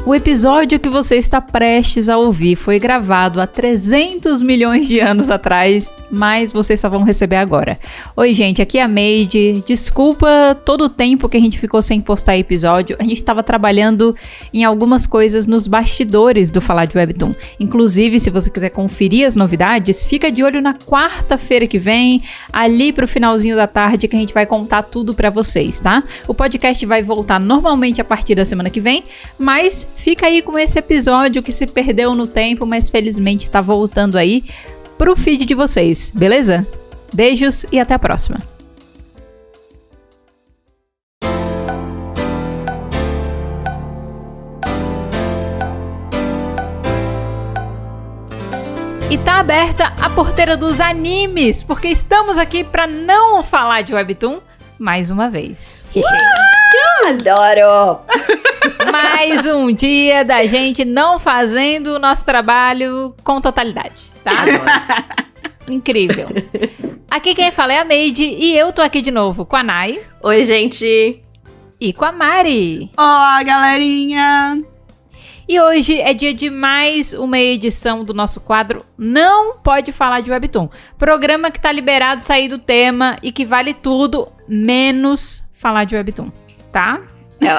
O episódio que você está prestes a ouvir foi gravado há 300 milhões de anos atrás, mas vocês só vão receber agora. Oi, gente, aqui é a Made. Desculpa todo o tempo que a gente ficou sem postar episódio. A gente estava trabalhando em algumas coisas nos bastidores do Falar de Webtoon. Inclusive, se você quiser conferir as novidades, fica de olho na quarta-feira que vem, ali pro finalzinho da tarde, que a gente vai contar tudo pra vocês, tá? O podcast vai voltar normalmente a partir da semana que vem, mas fica aí com esse episódio que se perdeu no tempo, mas felizmente tá voltando aí pro feed de vocês, beleza? Beijos e até a próxima. E tá aberta a porteira dos animes, porque estamos aqui pra não falar de Webtoon mais uma vez. Adoro! Mais um dia da gente não fazendo o nosso trabalho com totalidade, tá? Incrível. Aqui quem fala é a Made e eu tô aqui de novo com a Nai. Oi, gente! E com a Mari. Olá, galerinha! E hoje é dia de mais uma edição do nosso quadro Não Pode Falar de Webtoon. Programa que tá liberado sair do tema e que vale tudo, menos falar de Webtoon, tá?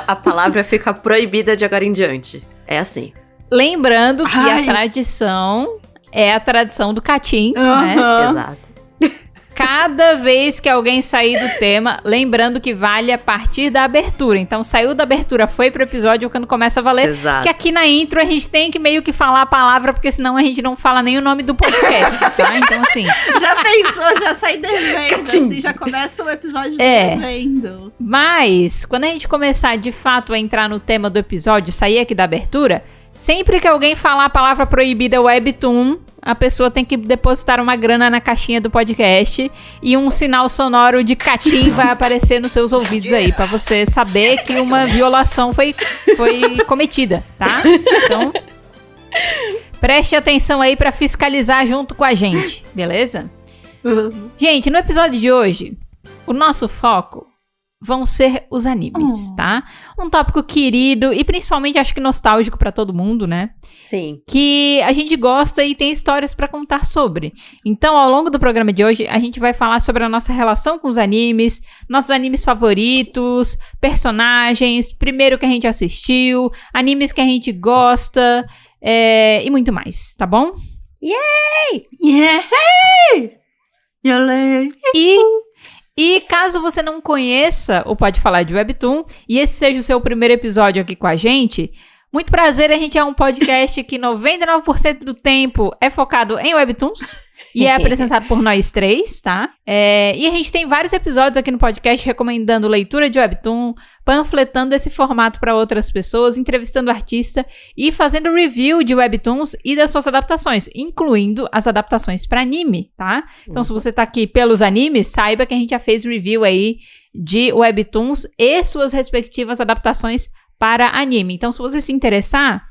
A palavra fica proibida de agora em diante. É assim. Lembrando que a tradição é a tradição do Catim, né? Exato. Cada vez que alguém sair do tema, lembrando que vale a partir da abertura. Então, saiu da abertura, foi pro episódio, quando começa a valer. Exato. Que aqui na intro a gente tem que meio que falar a palavra, porque senão a gente não fala nem o nome do podcast, tá? Então, assim... Já pensou, já sai devendo, assim, já começa o episódio devendo. Mas, quando a gente começar, de fato, a entrar no tema do episódio, sair aqui da abertura, sempre que alguém falar a palavra proibida Webtoon, a pessoa tem que depositar uma grana na caixinha do podcast e um sinal sonoro de catim vai aparecer nos seus ouvidos aí, pra você saber que uma violação foi cometida, tá? Então, preste atenção aí pra fiscalizar junto com a gente, beleza? Gente, no episódio de hoje, o nosso foco vão ser os animes, tá? Um tópico querido e principalmente acho que nostálgico pra todo mundo, né? Sim. Que a gente gosta e tem histórias pra contar sobre. Então, ao longo do programa de hoje, a gente vai falar sobre a nossa relação com os animes, nossos animes favoritos, personagens, primeiro que a gente assistiu, animes que a gente gosta, e muito mais, tá bom? Yay! Yay! Yolei! E caso você não conheça o Pode Falar de Webtoon, e esse seja o seu primeiro episódio aqui com a gente, muito prazer, a gente é um podcast que 99% do tempo é focado em Webtoons, e é apresentado por nós três, tá? E a gente tem vários episódios aqui no podcast recomendando leitura de Webtoon, panfletando esse formato para outras pessoas, entrevistando artista e fazendo review de Webtoons e das suas adaptações, incluindo as adaptações para anime, tá? Então, se você tá aqui pelos animes, saiba que a gente já fez review aí de Webtoons e suas respectivas adaptações para anime. Então, se você se interessar,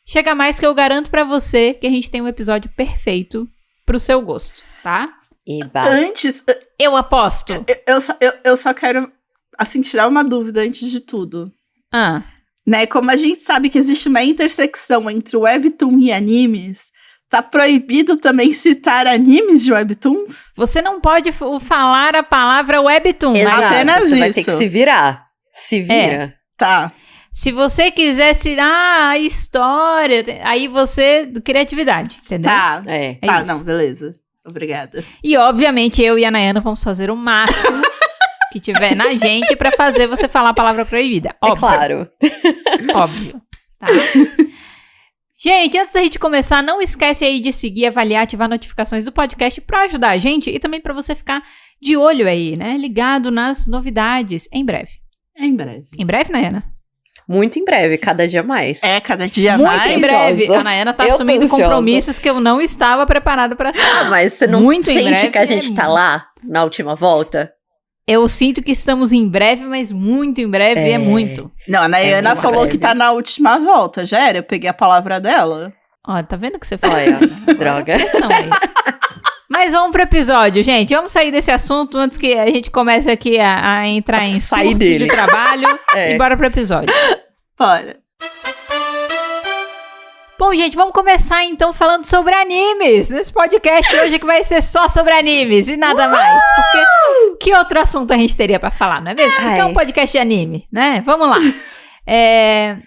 chega mais que eu garanto para você que a gente tem um episódio perfeito pro seu gosto, tá? Antes... Eu aposto. Eu só quero, assim, tirar uma dúvida antes de tudo. Né, como a gente sabe que existe uma intersecção entre Webtoon e animes, tá proibido também citar animes de Webtoons? Você não pode falar a palavra Webtoon. Exato, apenas você isso. vai ter que se virar. Se vira. Tá. Se você quiser tirar a história, aí você... Criatividade, entendeu? Tá. É isso. Não, beleza. Obrigada. E, obviamente, eu e a Nayana vamos fazer o máximo que tiver na gente pra fazer você falar a palavra proibida. Óbvio. É claro. Óbvio. Tá? Gente, antes da gente começar, não esquece aí de seguir, avaliar, ativar notificações do podcast pra ajudar a gente e também pra você ficar de olho aí, né? Ligado nas novidades em breve. Em breve. Em breve, Nayana? Muito em breve, cada dia mais. Cada dia Muito mais. em breve. ansiosa. A Nayana tá Eu tô assumindo ansiosa. compromissos que eu não estava preparado pra assumir. Mas você não Muito em sente breve que a gente é tá lá na última volta? Eu sinto que estamos em breve, mas muito em breve é muito. Não, a Nayana muito falou breve. que tá na última volta. Já era? Eu peguei a palavra dela. Ó, tá vendo o que você faz? Olha, droga. Pressão aí. Mas vamos pro episódio, gente. Vamos sair desse assunto antes que a gente comece aqui a entrar em Sair surtos dele. de trabalho. E bora pro episódio. Bora. Bom, gente, vamos começar então falando sobre animes. Nesse podcast hoje que vai ser só sobre animes e nada mais. Porque que outro assunto a gente teria pra falar, não é mesmo? Isso aqui é um podcast de anime, né? Vamos lá.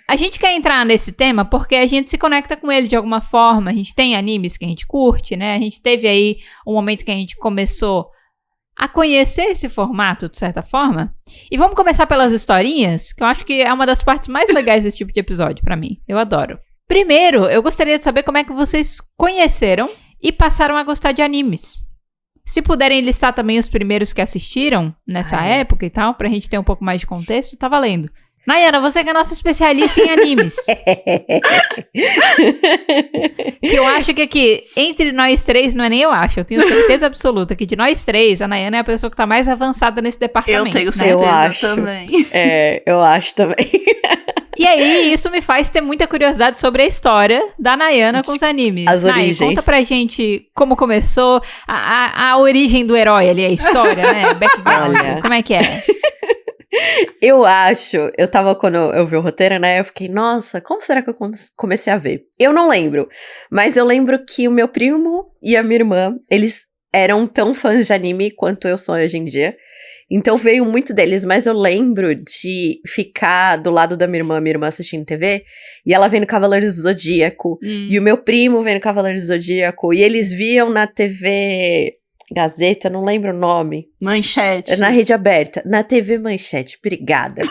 A gente quer entrar nesse tema porque a gente se conecta com ele de alguma forma. A gente tem animes que a gente curte, né? A gente teve aí um momento que a gente começou a conhecer esse formato, de certa forma. E vamos começar pelas historinhas, que eu acho que é uma das partes mais legais desse tipo de episódio pra mim. Eu adoro. Primeiro, eu gostaria de saber como é que vocês conheceram e passaram a gostar de animes. Se puderem listar também os primeiros que assistiram nessa época e tal, pra gente ter um pouco mais de contexto, tá valendo. Nayana, você que é nossa especialista em animes. Que eu acho que aqui, entre nós três, não é nem eu acho, eu tenho certeza absoluta que de nós três, a Nayana é a pessoa que tá mais avançada nesse departamento. Eu tenho né? certeza também. Eu acho também. E aí, isso me faz ter muita curiosidade sobre a história da Nayana com os animes. As Nay, origens. conta pra gente como começou, a origem do herói ali, a história, né? Background, Olha. como é que é? Eu tava, quando eu vi o roteiro, né, eu fiquei, nossa, como será que eu comecei a ver? Eu não lembro, mas eu lembro que o meu primo e a minha irmã, eles eram tão fãs de anime quanto eu sou hoje em dia. Então veio muito deles, mas eu lembro de ficar do lado da minha irmã assistindo TV, e ela vendo Cavaleiros do Zodíaco, e o meu primo vendo Cavaleiros do Zodíaco, e eles viam na TV Gazeta, não lembro o nome. Manchete. Na rede aberta, na TV Manchete, obrigada.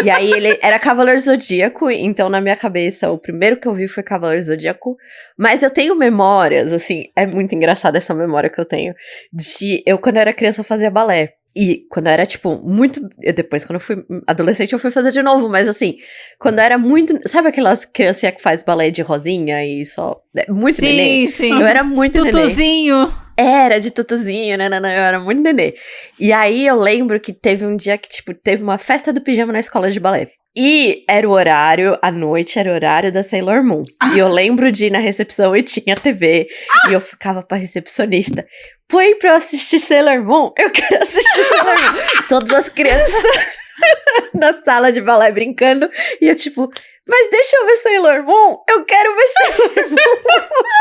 E aí ele era Cavaleiros do Zodíaco, então na minha cabeça o primeiro que eu vi foi Cavaleiros do Zodíaco, mas eu tenho memórias, assim, é muito engraçada essa memória que eu tenho, de eu quando era criança eu fazia balé. E quando eu era, tipo, muito... Depois, quando eu fui adolescente, eu fui fazer de novo. Mas, assim, quando eu era muito... Sabe aquelas criancinhas que faz balé de rosinha e só... Muito nenê? Sim. Eu era muito nenê. Tutuzinho. Era de tutuzinho, né? Eu era muito nenê. E aí, eu lembro que teve um dia que, tipo, teve uma festa do pijama na escola de balé. E era o horário, à noite, era o horário da Sailor Moon. E eu lembro de ir na recepção e tinha TV. E eu ficava pra recepcionista. Põe pra eu assistir Sailor Moon? Eu quero assistir Sailor Moon. Todas as crianças na sala de balé brincando. E eu tipo, mas deixa eu ver Sailor Moon. Eu quero ver Sailor Moon.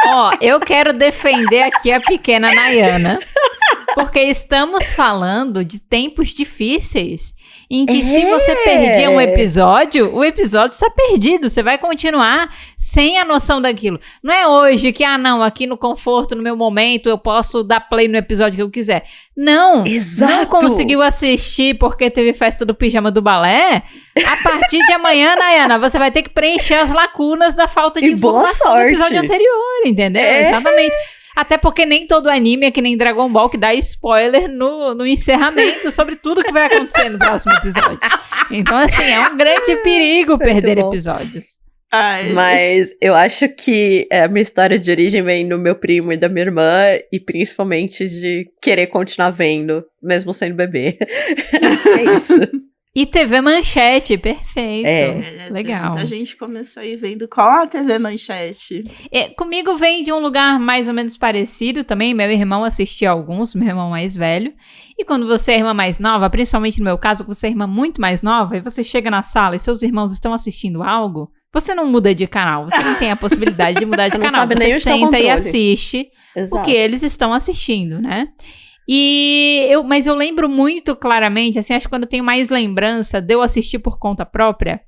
Ó, eu quero defender aqui a pequena Nayana. Porque estamos falando de tempos difíceis em que se você perder um episódio, o episódio está perdido. Você vai continuar sem a noção daquilo. Não é hoje que, não, aqui no conforto, no meu momento, eu posso dar play no episódio que eu quiser. Não. Exato. Não conseguiu assistir porque teve festa do pijama do balé? A partir de amanhã, Nayana, você vai ter que preencher as lacunas da falta de informação do episódio anterior, entendeu? Exatamente. Até porque nem todo anime é que nem Dragon Ball, que dá spoiler no encerramento sobre tudo que vai acontecer no próximo episódio. Então, assim, é um grande perigo perder episódios. Ai. Mas eu acho que a minha história de origem vem do meu primo e da minha irmã, e principalmente de querer continuar vendo, mesmo sendo bebê. É isso. E TV Manchete, perfeito. Legal. A gente começou aí vendo qual a TV Manchete. Comigo vem de um lugar mais ou menos parecido também. Meu irmão assistia alguns, meu irmão mais velho. E quando você é irmã mais nova, principalmente no meu caso, você é irmã muito mais nova, e você chega na sala e seus irmãos estão assistindo algo, você não muda de canal, você não tem a possibilidade de mudar de canal. Sabe nem você onde tá o senta e controle. assiste o que eles estão assistindo, né? Mas eu lembro muito claramente, assim, acho que quando eu tenho mais lembrança de eu assistir por conta própria,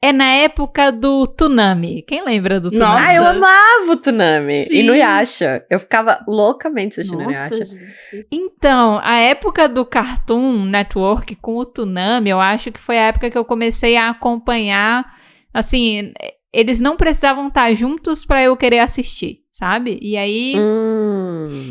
é na época do Toonami. Quem lembra do Toonami? Nossa. Eu amava o Toonami. Sim. E no Yasha. Eu ficava loucamente assistindo no Yasha. Gente. Então, a época do Cartoon Network com o Toonami, eu acho que foi a época que eu comecei a acompanhar, assim, eles não precisavam estar juntos pra eu querer assistir, sabe? E aí...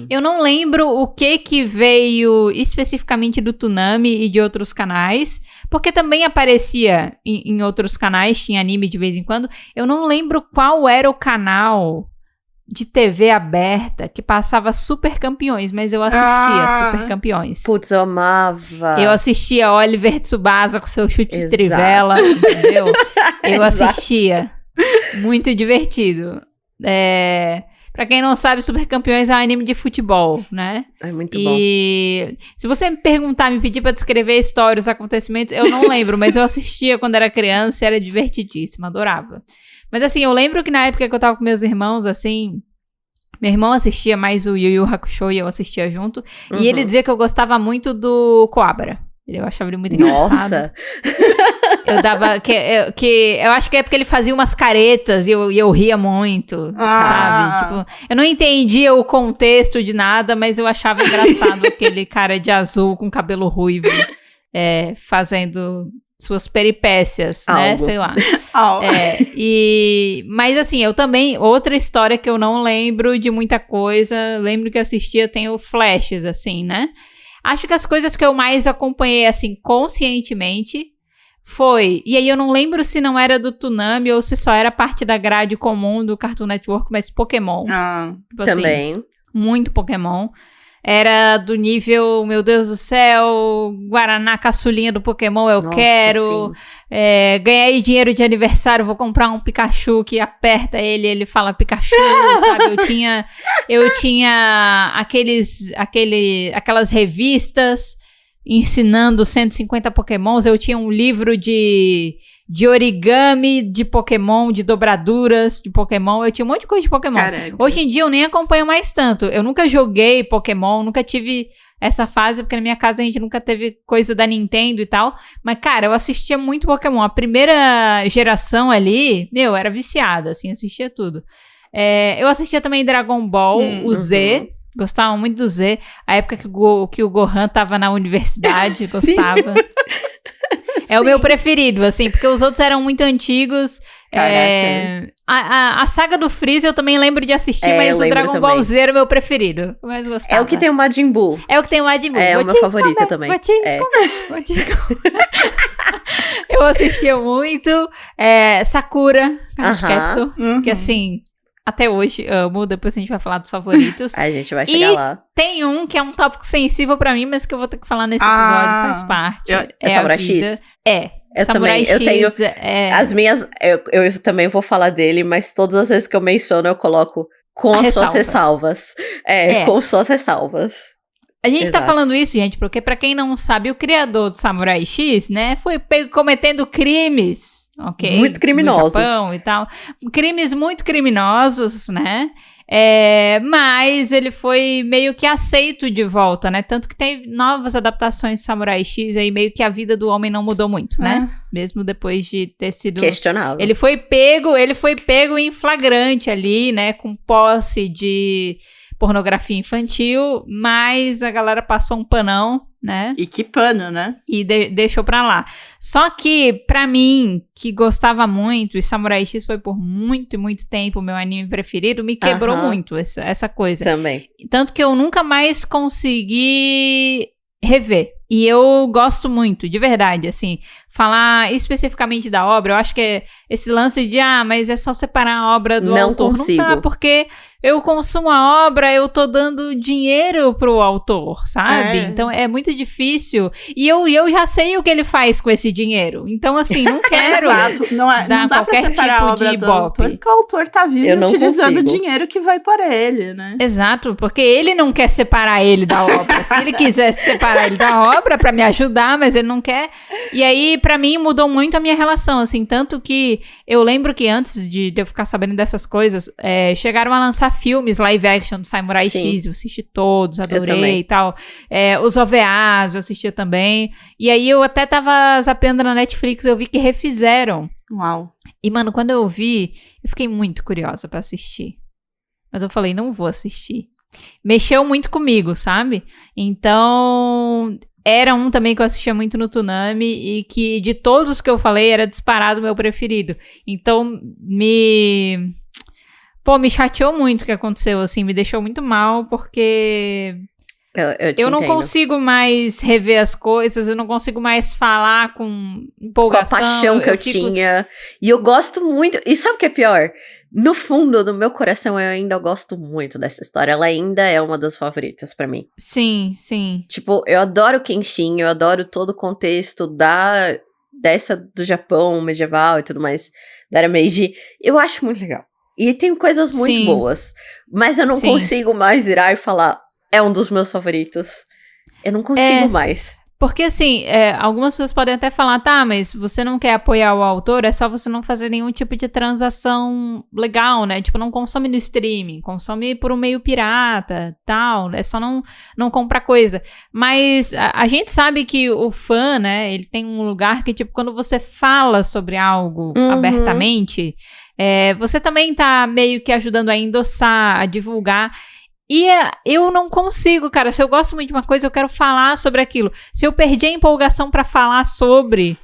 Eu não lembro o que veio especificamente do Toonami e de outros canais, porque também aparecia em outros canais, tinha anime de vez em quando. Eu não lembro qual era o canal de TV aberta que passava Super Campeões, mas eu assistia Super Campeões. Putz, eu amava. Eu assistia Oliver Tsubasa com seu chute de Exato. trivela, entendeu? Eu Exato. assistia. Muito divertido. Pra quem não sabe, Super Campeões é um anime de futebol, né? É muito bom. E se você me perguntar, me pedir pra descrever a história, os acontecimentos, eu não lembro, mas eu assistia quando era criança e era divertidíssimo, adorava. Mas assim, eu lembro que na época que eu tava com meus irmãos, assim... Meu irmão assistia mais o Yu Yu Hakusho e eu assistia junto. E ele dizia que eu gostava muito do Coabra. Eu achava ele muito engraçado. Nossa! Eu dava... eu acho que é porque ele fazia umas caretas e eu ria muito, sabe? Tipo, eu não entendia o contexto de nada, mas eu achava engraçado aquele cara de azul com cabelo ruivo fazendo suas peripécias, né? Sei lá. Mas assim, eu também... Outra história que eu não lembro de muita coisa. Lembro que assistia, tenho flashes, assim, né? Acho que as coisas que eu mais acompanhei, assim, conscientemente... Foi, e aí eu não lembro se não era do Toonami ou se só era parte da grade comum do Cartoon Network, mas Pokémon. Tipo também. Assim, muito Pokémon. Era do nível, meu Deus do céu, Guaraná caçulinha do Pokémon, eu quero. Ganhei dinheiro de aniversário, vou comprar um Pikachu que aperta ele fala Pikachu, sabe? Eu tinha aquelas revistas ensinando 150 Pokémons. Eu tinha um livro de origami de Pokémon, de dobraduras de Pokémon. Eu tinha um monte de coisa de Pokémon. Caraca. Hoje em dia eu nem acompanho mais tanto. Eu nunca joguei Pokémon, nunca tive essa fase, porque na minha casa a gente nunca teve coisa da Nintendo e tal. Mas, cara, eu assistia muito Pokémon. A primeira geração ali, eu era viciada, assim, assistia tudo. Eu assistia também Dragon Ball, o Z. Gostava muito do Z. A época que o Gohan tava na universidade, gostava. É o meu preferido, assim, porque os outros eram muito antigos. A saga do Freeza eu também lembro de assistir, mas o Dragon Ball Z era o meu preferido. Eu mais gostava. É o que tem o Majin Buu. É o que tem o Majin Buu. É o meu favorito também. Eu assistia muito. Sakura, Card Captor, que assim... Até hoje amo, depois a gente vai falar dos favoritos. A gente vai chegar lá. Tem um que é um tópico sensível pra mim, mas que eu vou ter que falar nesse episódio, faz parte. É Samurai X? Eu Samurai também, X, eu tenho as minhas, eu também vou falar dele, mas todas as vezes que eu menciono eu coloco com as suas ressalvas. Com suas ressalvas. A gente tá falando isso, gente, porque pra quem não sabe, o criador do Samurai X, né, foi pego cometendo crimes, ok? Muito criminosos. No Japão e tal. Crimes muito criminosos, né? Mas ele foi meio que aceito de volta, né? Tanto que tem novas adaptações de Samurai X aí, meio que a vida do homem não mudou muito, né? Mesmo depois de ter sido... questionável. Ele foi pego em flagrante ali, né? Com posse de pornografia infantil, mas a galera passou um panão, né? E que pano, né? E deixou pra lá. Só que, pra mim, que gostava muito, e Samurai X foi por muito, muito tempo o meu anime preferido, me quebrou muito essa coisa. Também. Tanto que eu nunca mais consegui rever. E eu gosto muito, de verdade, assim, falar especificamente da obra, eu acho que esse lance de, mas é só separar a obra do autor. Não consigo. Não dá, porque eu consumo a obra, eu tô dando dinheiro pro autor, sabe? Então é muito difícil. E eu já sei o que ele faz com esse dinheiro. Então, assim, não quero Exato. Não dá qualquer tipo a obra de ibope. Porque o autor tá vivo utilizando o dinheiro que vai para ele, né? Exato, porque ele não quer separar ele da obra. Se ele quisesse separar ele da obra pra me ajudar, mas ele não quer. E aí, pra mim, mudou muito a minha relação, assim, tanto que eu lembro que antes de eu ficar sabendo dessas coisas, chegaram a lançar filmes live action do Samurai X, eu assisti todos, adorei e tal. Os OVAs eu assistia também. E aí eu até tava zapeando na Netflix, eu vi que refizeram. Uau. E, mano, quando eu vi, eu fiquei muito curiosa pra assistir. Mas eu falei, não vou assistir. Mexeu muito comigo, sabe? Então, era um também que eu assistia muito no Toonami e que, de todos que eu falei, era disparado o meu preferido. Então, me chateou muito o que aconteceu, assim, me deixou muito mal, porque eu não consigo mais rever as coisas, eu não consigo mais falar com empolgação. Com a paixão que eu tinha. E eu gosto muito, e sabe o que é pior? No fundo do meu coração, eu ainda gosto muito dessa história. Ela ainda é uma das favoritas pra mim. Sim, sim. Tipo, eu adoro Kenshin, eu adoro todo o contexto dessa do Japão medieval e tudo mais, da Era Meiji. Eu acho muito legal. E tem coisas muito boas. Mas eu não consigo mais virar e falar, é um dos meus favoritos. Eu não consigo mais. Porque, assim, algumas pessoas podem até falar, tá, mas você não quer apoiar o autor, é só você não fazer nenhum tipo de transação legal, né? Tipo, não consome no streaming, consome por um meio pirata, tal, é só não comprar coisa. Mas a gente sabe que o fã, né, ele tem um lugar que, tipo, quando você fala sobre algo abertamente, você também tá meio que ajudando a endossar, a divulgar. E eu não consigo, cara. Se eu gosto muito de uma coisa, eu quero falar sobre aquilo. Se eu perder a empolgação pra falar sobre,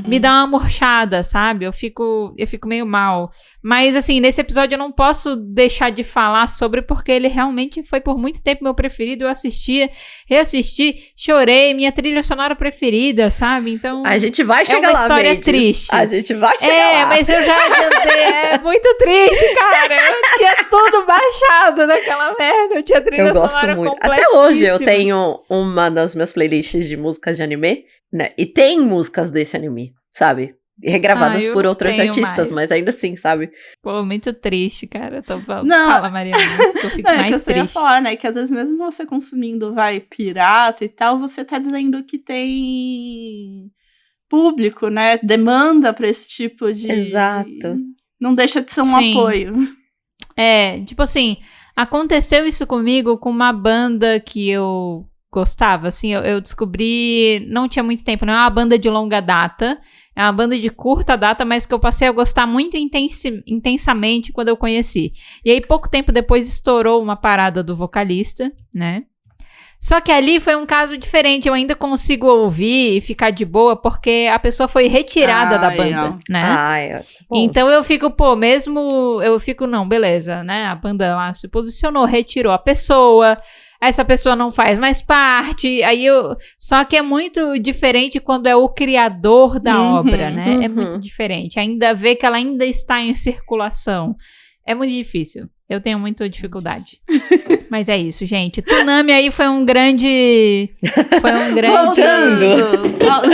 me dá uma murchada, sabe? Eu fico meio mal. Mas, assim, nesse episódio eu não posso deixar de falar sobre, porque ele realmente foi por muito tempo meu preferido. Eu assistia, reassisti, chorei, minha trilha sonora preferida, sabe? Então, a gente vai chegar lá, é uma história Mendes. triste. A gente vai chegar lá. Mas eu já adiantei. É muito triste, cara. Eu tinha tudo baixado naquela merda. Eu tinha trilha sonora muito. completíssima. Até hoje eu tenho uma das minhas playlists de músicas de anime, né? E tem músicas desse anime, sabe? Regravadas por outros artistas, mas ainda assim, sabe? Pô, muito triste, cara. Não, fala, Mariana, que eu fico mais que eu triste. ia falar, né? Que às vezes mesmo você consumindo, pirata e tal, você tá dizendo que tem público, né? Demanda pra esse tipo de... Exato. Não deixa de ser um apoio. Tipo assim, aconteceu isso comigo com uma banda que eu gostava, assim, eu descobri, não tinha muito tempo, não é uma banda de longa data, é uma banda de curta data, mas que eu passei a gostar muito intensamente quando eu conheci. E aí, pouco tempo depois, estourou uma parada do vocalista, né? Só que ali foi um caso diferente, eu ainda consigo ouvir e ficar de boa, porque a pessoa foi retirada da banda, né? Então eu fico, não, beleza, né? A banda lá se posicionou, retirou a pessoa, essa pessoa não faz mais parte, só que é muito diferente quando é o criador da obra, né? É muito diferente, ainda vê que ela ainda está em circulação. É muito difícil. Eu tenho muita dificuldade. Mas é isso, gente. Toonami aí foi um grande...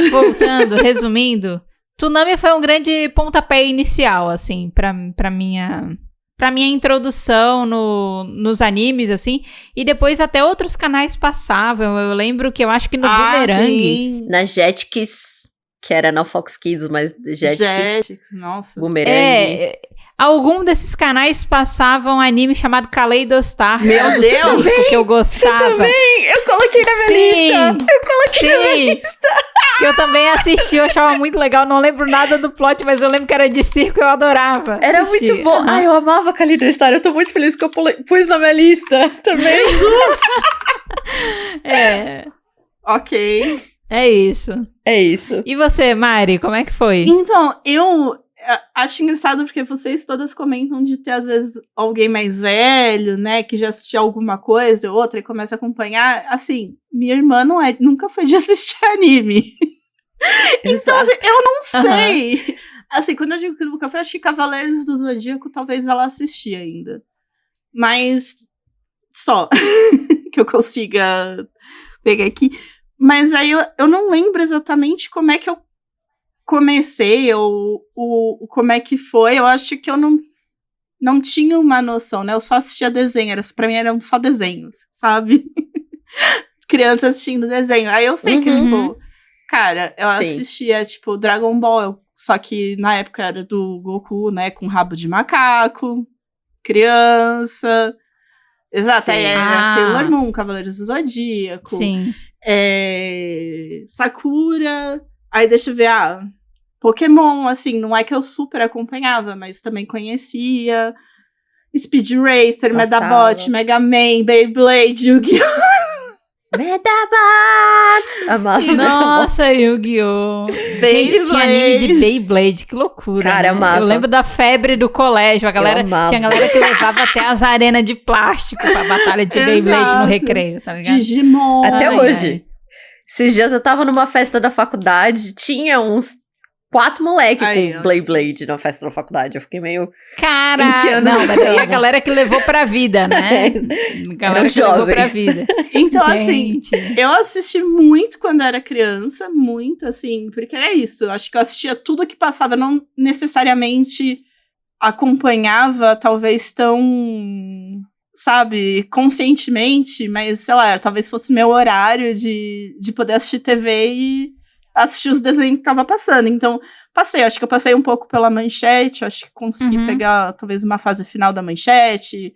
Voltando, resumindo. Toonami foi um grande pontapé inicial, assim, pra minha introdução nos animes, assim. E depois até outros canais passavam. Eu lembro que eu acho que no Boomerang... Sim. Na Jetix, que era na Fox Kids, mas Jetix, nossa. Boomerang... Algum desses canais passavam um anime chamado Kaleidostar. Meu Deus! Que eu gostava. Você também? Eu coloquei na minha lista. Na minha lista. Que eu também assisti, eu achava muito legal. Não lembro nada do plot, mas eu lembro que era de circo e eu adorava. Era muito bom. Ai, eu amava Kaleidostar. Eu tô muito feliz que eu pus na minha lista também. Jesus! Ok. É isso. E você, Mari, como é que foi? Então, eu acho engraçado porque vocês todas comentam de ter, às vezes, alguém mais velho, né, que já assistiu alguma coisa ou outra e começa a acompanhar. Assim, minha irmã nunca foi de assistir anime. Então, assim, eu não sei. Assim, quando eu digo que nunca foi, acho que Cavaleiros do Zodíaco talvez ela assistia ainda. Mas só que eu consiga pegar aqui. Mas aí eu não lembro exatamente como é que eu comecei, ou como é que foi. Eu acho que eu não tinha uma noção, né? Eu só assistia desenho, pra mim eram só desenhos, sabe? Crianças assistindo desenho. Aí eu sei que, tipo, cara, eu assistia, tipo, Dragon Ball, só que na época era do Goku, né? Com rabo de macaco, criança. Exato, aí era Sailor Moon, Cavaleiros do Zodíaco. Sim. Sakura. Aí deixa eu ver, Pokémon, assim, não é que eu super acompanhava, mas também conhecia. Speed Racer, Medabot, Mega Man, Beyblade, Yu-Gi-Oh! Medabot! Amava. Nossa, Yu-Gi-Oh! Gente, tinha anime de Beyblade, que loucura. Cara, né? amava. Eu lembro da febre do colégio. Tinha galera que levava até as arenas de plástico pra batalha de Beyblade no recreio, tá ligado? Digimon. Até hoje. Esses dias eu tava numa festa da faculdade, tinha uns 4 moleques com Beyblade na festa da faculdade. Eu fiquei meio... Cara, não, mas daí a galera que levou pra vida, né? Galera que levou pra vida. Então, assim, eu assisti muito quando era criança, muito, assim, porque era isso. Eu acho que eu assistia tudo que passava, não necessariamente acompanhava, talvez, tão sabe, conscientemente, mas, sei lá, talvez fosse meu horário de poder assistir TV e assistir os desenhos que tava passando. Então, acho que eu passei um pouco pela Manchete, acho que consegui pegar, talvez, uma fase final da Manchete,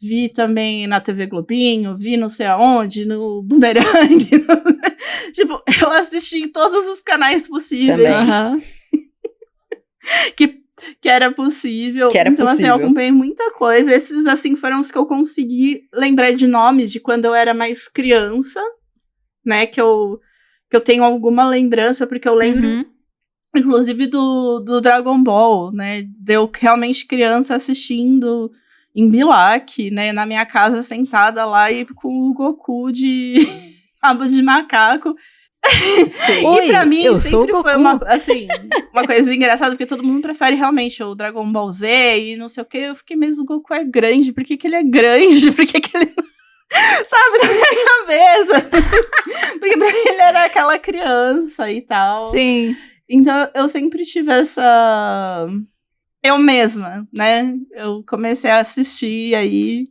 vi também na TV Globinho, vi não sei aonde, no Boomerang, tipo, eu assisti em todos os canais possíveis. Que era possível. Então, assim, eu acompanhei muita coisa. Esses, assim, foram os que eu consegui lembrar de nome de quando eu era mais criança, né? Que eu tenho alguma lembrança, porque eu lembro, inclusive, do Dragon Ball, né? De eu realmente criança assistindo em Bilac, né? Na minha casa, sentada lá e com o Goku de rabo de macaco. Oi, e pra mim sempre foi uma coisa engraçada, porque todo mundo prefere realmente o Dragon Ball Z e não sei o que. Eu fiquei, mas o Goku é grande, por que ele é grande? Por que ele não... Sabe, na minha cabeça. Porque pra mim ele era aquela criança e tal. Sim. Então eu sempre tive essa... Eu mesma, né? Eu comecei a assistir aí...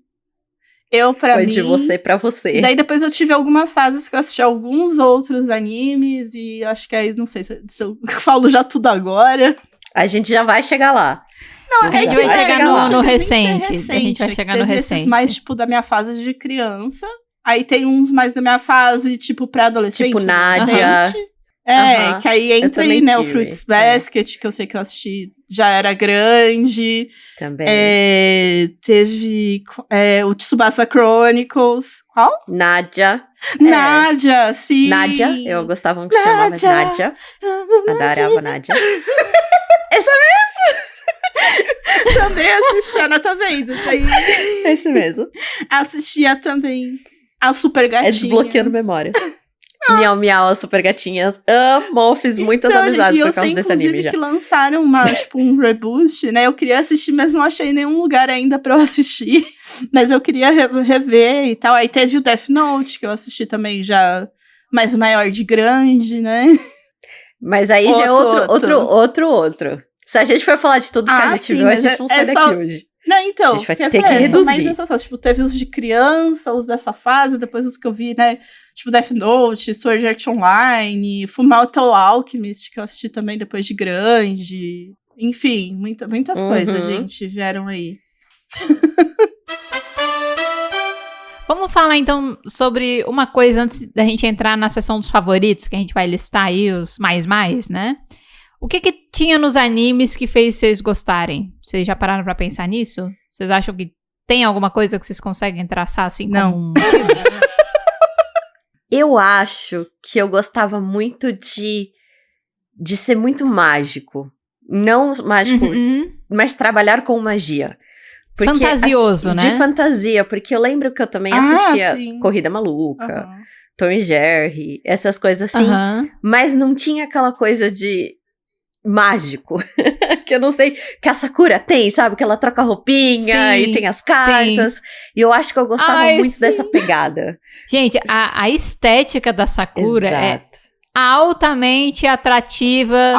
Foi de você pra você. E daí depois eu tive algumas fases que eu assisti alguns outros animes e acho que aí, não sei se eu falo já tudo agora. A gente já vai chegar lá. Não, a gente vai chegar no recente. A gente vai chegar no recente. Esses mais, tipo, da minha fase de criança. Aí tem uns mais da minha fase, tipo, pré-adolescente. Tipo, Nádia. Que aí entra aí, né, o Fruits Basket, que eu sei que eu assisti, já era grande. Também. Teve o Tsubasa Chronicles. Qual? Nádia. Nádia, sim. Nádia, eu gostava muito de chamar, mas Nádia. Adorava Nádia. Essa mesmo! Também assistia, Ana, tá vendo? Daí... Esse mesmo. Assistia também a Super Gatinhas. Desbloqueando memória. Miau, miau, as Super Gatinhas. Amo, fiz muitas amizades por causa desse anime já. Que lançaram um reboot, né? Eu queria assistir, mas não achei nenhum lugar ainda pra eu assistir. Mas eu queria rever e tal. Aí teve o Death Note, que eu assisti também já mais maior de grande, né? Mas aí já é outro. Se a gente for falar de tudo que a gente viu, a gente não sai daqui hoje. Não, então, a gente vai ter que reduzir. Mas essas só, tipo, teve os de criança, os dessa fase, depois os que eu vi, né, tipo Death Note, Sword Art Online, Fullmetal Alchemist, que eu assisti também depois de grande. Enfim, muitas coisas, gente, vieram aí. Vamos falar, então, sobre uma coisa antes da gente entrar na seção dos favoritos, que a gente vai listar aí os mais, né? O que tinha nos animes que fez vocês gostarem? Vocês já pararam pra pensar nisso? Vocês acham que tem alguma coisa que vocês conseguem traçar assim como um motivo? Eu acho que eu gostava muito de ser muito mágico. Não mágico, mas trabalhar com magia. Porque, fantasioso, assim, né? De fantasia, porque eu lembro que eu também assistia Corrida Maluca, Tom e Jerry, essas coisas assim. Mas não tinha aquela coisa de mágico, que eu não sei, que a Sakura tem, sabe? Que ela troca roupinha e tem as cartas. E eu acho que eu gostava muito dessa pegada. Gente, a estética da Sakura é altamente atrativa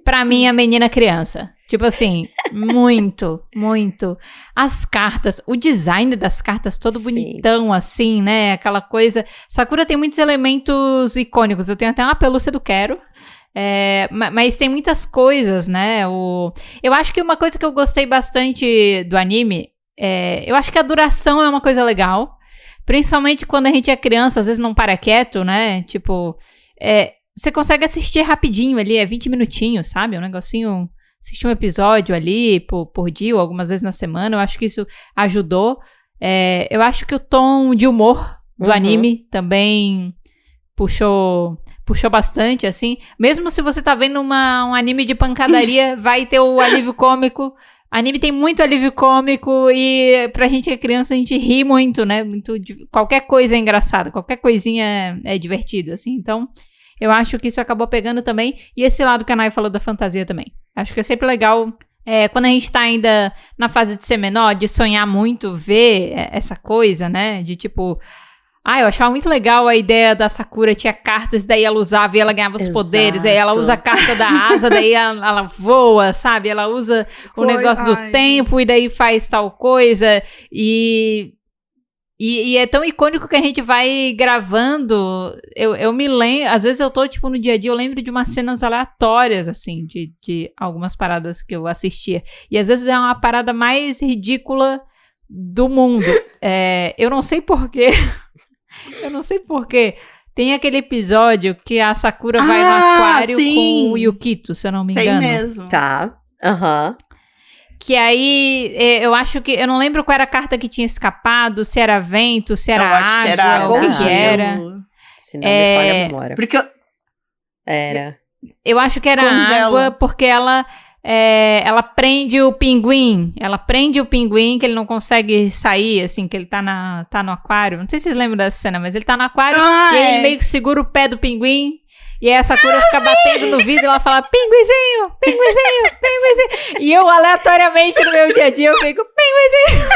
pra minha menina criança. Tipo assim, muito. As cartas, o design das cartas todo bonitão, assim, né? Aquela coisa. Sakura tem muitos elementos icônicos. Eu tenho até uma pelúcia do Quero. Mas tem muitas coisas, né? Eu acho que uma coisa que eu gostei bastante do anime, eu acho que a duração é uma coisa legal. Principalmente quando a gente é criança, às vezes não para quieto, né? Tipo, você consegue assistir rapidinho ali, 20 minutinhos, sabe? Um negocinho, assistir um episódio ali por dia ou algumas vezes na semana. Eu acho que isso ajudou. Eu acho que o tom de humor do anime também puxou bastante, assim. Mesmo se você tá vendo um anime de pancadaria, vai ter o alívio cômico. Anime tem muito alívio cômico e pra gente que é criança, a gente ri muito, né? Qualquer coisa é engraçada, qualquer coisinha é divertido, assim. Então, eu acho que isso acabou pegando também. E esse lado que a Nai falou da fantasia também. Acho que é sempre legal, quando a gente tá ainda na fase de ser menor, de sonhar muito, ver essa coisa, né? De tipo... eu achava muito legal a ideia da Sakura, tinha cartas, daí ela usava e ela ganhava os poderes, aí ela usa a carta da asa, daí ela voa, sabe? Ela usa o negócio do tempo e daí faz tal coisa. E E é tão icônico que a gente vai gravando. Eu me lembro, às vezes eu tô, tipo, no dia a dia, eu lembro de umas cenas aleatórias, assim, de algumas paradas que eu assistia. E às vezes é uma parada mais ridícula do mundo. Eu não sei porquê. Eu não sei porquê. Tem aquele episódio que a Sakura vai no aquário com o Yukito, se eu não me engano. Tem mesmo. Tá. Aham. Que aí, eu acho que... Eu não lembro qual era a carta que tinha escapado, se era vento, se era eu acho água, que era água o ou que era. gelo. Se não me falha a memória. Porque eu, Era. Eu acho que era Congela. água, porque ela prende o pinguim. Ela prende o pinguim, que ele não consegue sair, assim, que ele tá no aquário. Não sei se vocês lembram dessa cena, mas ele tá no aquário e aí ele meio que segura o pé do pinguim. E aí a Sakura fica batendo no vidro e ela fala, pinguizinho, pinguizinho, pinguizinho. E eu, aleatoriamente, no meu dia a dia, eu fico, pinguizinho.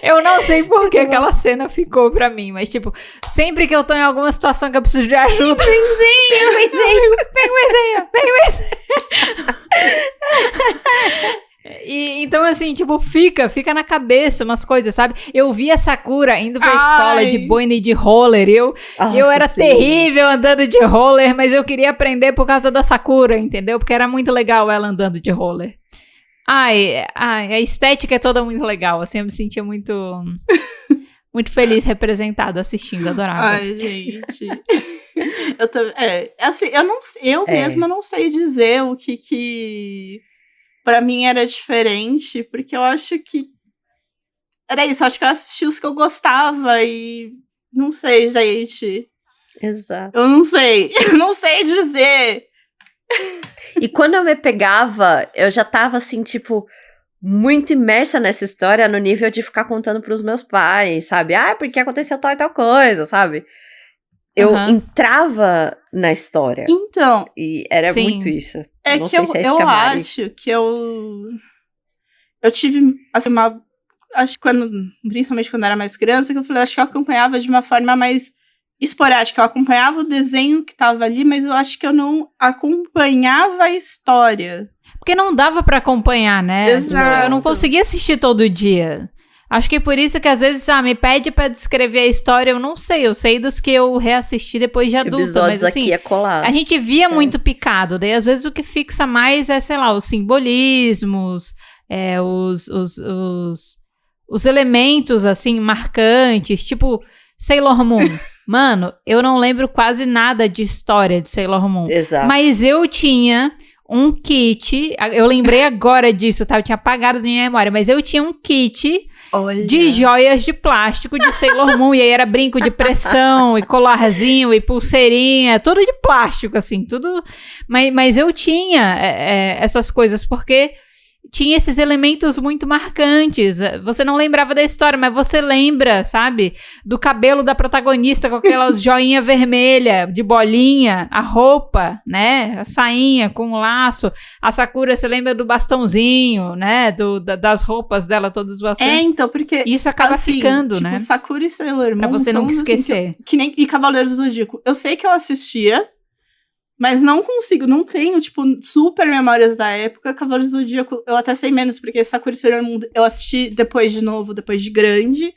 Eu não sei por que aquela cena ficou pra mim, mas, tipo, sempre que eu tô em alguma situação que eu preciso de ajuda... Pinguizinho, pinguizinho, pinguizinho, pinguizinho. E, então, assim, tipo, fica na cabeça umas coisas, sabe? Eu vi a Sakura indo pra escola de boina e de roller. Eu era terrível andando de roller, mas eu queria aprender por causa da Sakura, entendeu? Porque era muito legal ela andando de roller. A estética é toda muito legal, assim, eu me sentia muito feliz representada assistindo, adorava. Ai, gente. Assim, eu mesma não sei dizer o que pra mim era diferente, porque eu acho que era isso, acho que eu assisti os que eu gostava e não sei, gente. Exato. Eu não sei dizer. E quando eu me pegava, eu já tava assim, tipo, muito imersa nessa história no nível de ficar contando pros meus pais, sabe? Porque aconteceu tal e tal coisa, sabe? Eu entrava na história. Então. E era sim. muito isso. É não que sei se é isso eu que a Mari... acho que eu tive, assim, acho que principalmente quando eu era mais criança, que eu falei, acho que eu acompanhava de uma forma mais esporádica. Eu acompanhava o desenho que tava ali, mas eu acho que eu não acompanhava a história. Porque não dava pra acompanhar, né? Exato. Eu não conseguia assistir todo dia. Acho que é por isso que às vezes, me pede pra descrever a história, eu não sei. Eu sei dos que eu reassisti depois de adulta. Episódios mas assim, aqui é colar. a gente via muito picado. Daí às vezes o que fixa mais é, sei lá, os simbolismos, os elementos, assim, marcantes. Tipo, Sailor Moon. Mano, eu não lembro quase nada de história de Sailor Moon. Exato. Mas eu tinha um kit, eu lembrei agora disso, tá? Eu tinha apagado da minha memória, mas eu tinha um kit de joias de plástico de Sailor Moon, e aí era brinco de pressão, e colarzinho, e pulseirinha, tudo de plástico, assim, tudo... Mas eu tinha essas coisas, porque tinha esses elementos muito marcantes. Você não lembrava da história, mas você lembra, sabe? Do cabelo da protagonista com aquelas joinha vermelha de bolinha, a roupa, né? A sainha com o laço. A Sakura, você lembra do bastãozinho, né? Das roupas dela, todas bastante. Então, porque... Isso acaba assim, ficando, tipo, né? Sakura e Sailor Moon Pra você nunca são, esquecer. Assim, que nem e Cavaleiros do Zodíaco. Eu sei que eu assistia, mas não tenho, tipo, super memórias da época. Cavaleiros do Zodíaco, eu até sei menos, porque Sakura e Sailor Moon eu assisti depois de grande.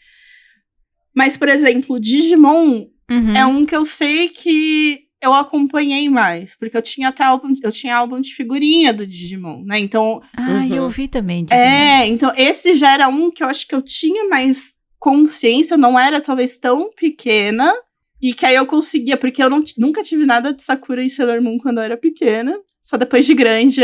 Mas, por exemplo, Digimon é um que eu sei que eu acompanhei mais, porque eu tinha álbum de figurinha do Digimon, né? Então... eu vi também Digimon. Então esse já era um que eu acho que eu tinha mais consciência, eu não era talvez tão pequena, e que aí eu conseguia, porque eu nunca tive nada de Sakura e Sailor Moon quando eu era pequena, só depois de grande.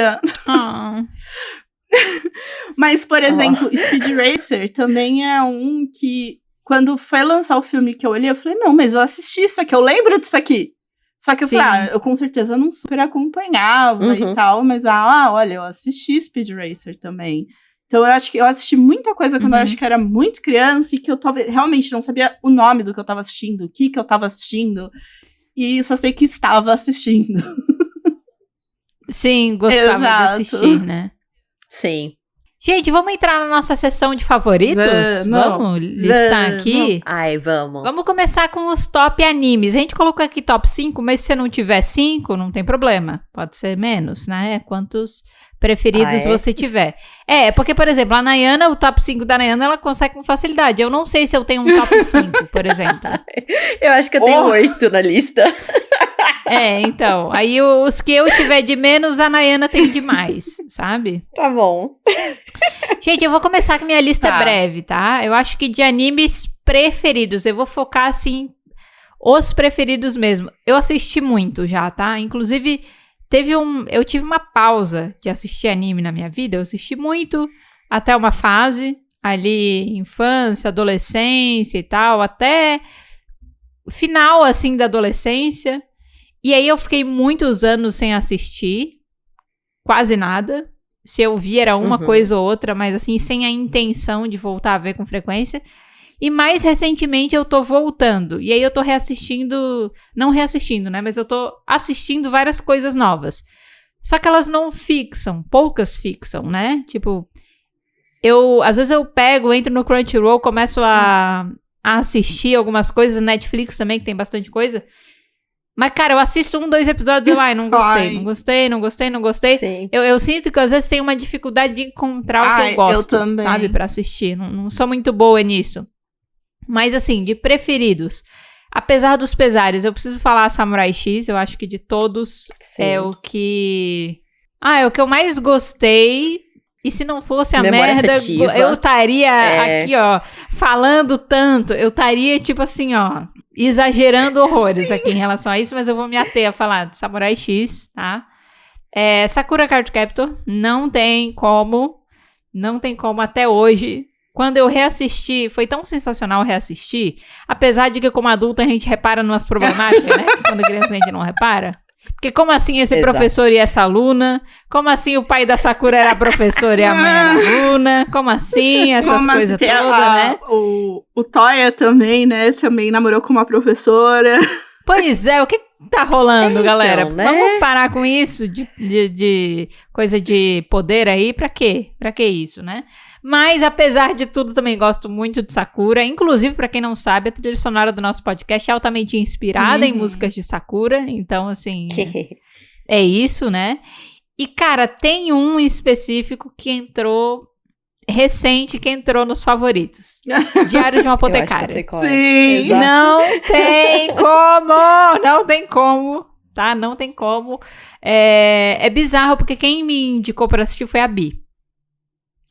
Mas, por exemplo, Speed Racer também era um que, quando foi lançar o filme que eu olhei, eu falei, não, mas eu assisti isso aqui, eu lembro disso aqui. Só que eu falei, eu com certeza não super acompanhava e tal, mas olha, eu assisti Speed Racer também. Então eu acho que eu assisti muita coisa quando eu acho que era muito criança e que eu talvez realmente não sabia o nome do que eu tava assistindo, o que eu tava assistindo, e só sei que estava assistindo. Sim, gostava de assistir, né? Sim. Gente, vamos entrar na nossa sessão de favoritos? Vamos listar aqui? Ai, vamos. Vamos começar com os top animes. A gente colocou aqui top 5, mas se você não tiver 5, não tem problema. Pode ser menos, né? Quantos preferidos você tiver. Porque, por exemplo, a Nayana, o top 5 da Nayana, ela consegue com facilidade. Eu não sei se eu tenho um top 5, por exemplo. Eu acho que eu tenho 8 na lista. Então. Aí os que eu tiver de menos, a Nayana tem de mais, sabe? Tá bom. Gente, eu vou começar com minha lista breve, tá? Eu acho que de animes preferidos, eu vou focar, assim, os preferidos mesmo. Eu assisti muito já, tá? Inclusive... Eu tive uma pausa de assistir anime na minha vida. Eu assisti muito até uma fase ali, infância, adolescência e tal, até final, assim, da adolescência. E aí eu fiquei muitos anos sem assistir, quase nada. Se eu vi era uma coisa ou outra, mas assim, sem a intenção de voltar a ver com frequência. E mais recentemente eu tô voltando. E aí eu tô não reassistindo, né? Mas eu tô assistindo várias coisas novas. Só que elas não fixam, poucas fixam, né? Tipo, às vezes eu entro no Crunchyroll, começo a assistir algumas coisas, Netflix também, que tem bastante coisa. Mas, cara, eu assisto 2 episódios e não gostei. Sim. Eu sinto que às vezes tem uma dificuldade de encontrar o que eu gosto, sabe? Pra assistir. Não sou muito boa nisso. Mas, assim, de preferidos, apesar dos pesares, eu preciso falar Samurai X. Eu acho que de todos é o que eu mais gostei. E se não fosse a merda, eu estaria aqui, ó, falando tanto. Eu estaria, tipo assim, ó, exagerando horrores aqui em relação a isso. Mas eu vou me ater a falar de Samurai X, tá? Sakura Card Captor, não tem como até hoje. Quando eu reassisti, foi tão sensacional reassistir, apesar de que como adulto a gente repara numas problemáticas, né? Quando criança a gente não repara. Porque como assim esse professor e essa aluna? Como assim o pai da Sakura era professor e a mãe era aluna? Como assim essas coisas todas, né? O Toya também, né? Também namorou com uma professora. Pois é, o que tá rolando, galera? Né? Vamos parar com isso de coisa de poder aí? Pra quê? Pra que isso, né? Mas, apesar de tudo, também gosto muito de Sakura. Inclusive, pra quem não sabe, a trilha sonora do nosso podcast é altamente inspirada em músicas de Sakura. Então, assim, é isso, né? E, cara, tem um específico que entrou recente, que entrou nos favoritos. Diário de uma Apotecária. Sim! Não tem como, tá? Não tem como. É bizarro, porque quem me indicou pra assistir foi a Bi.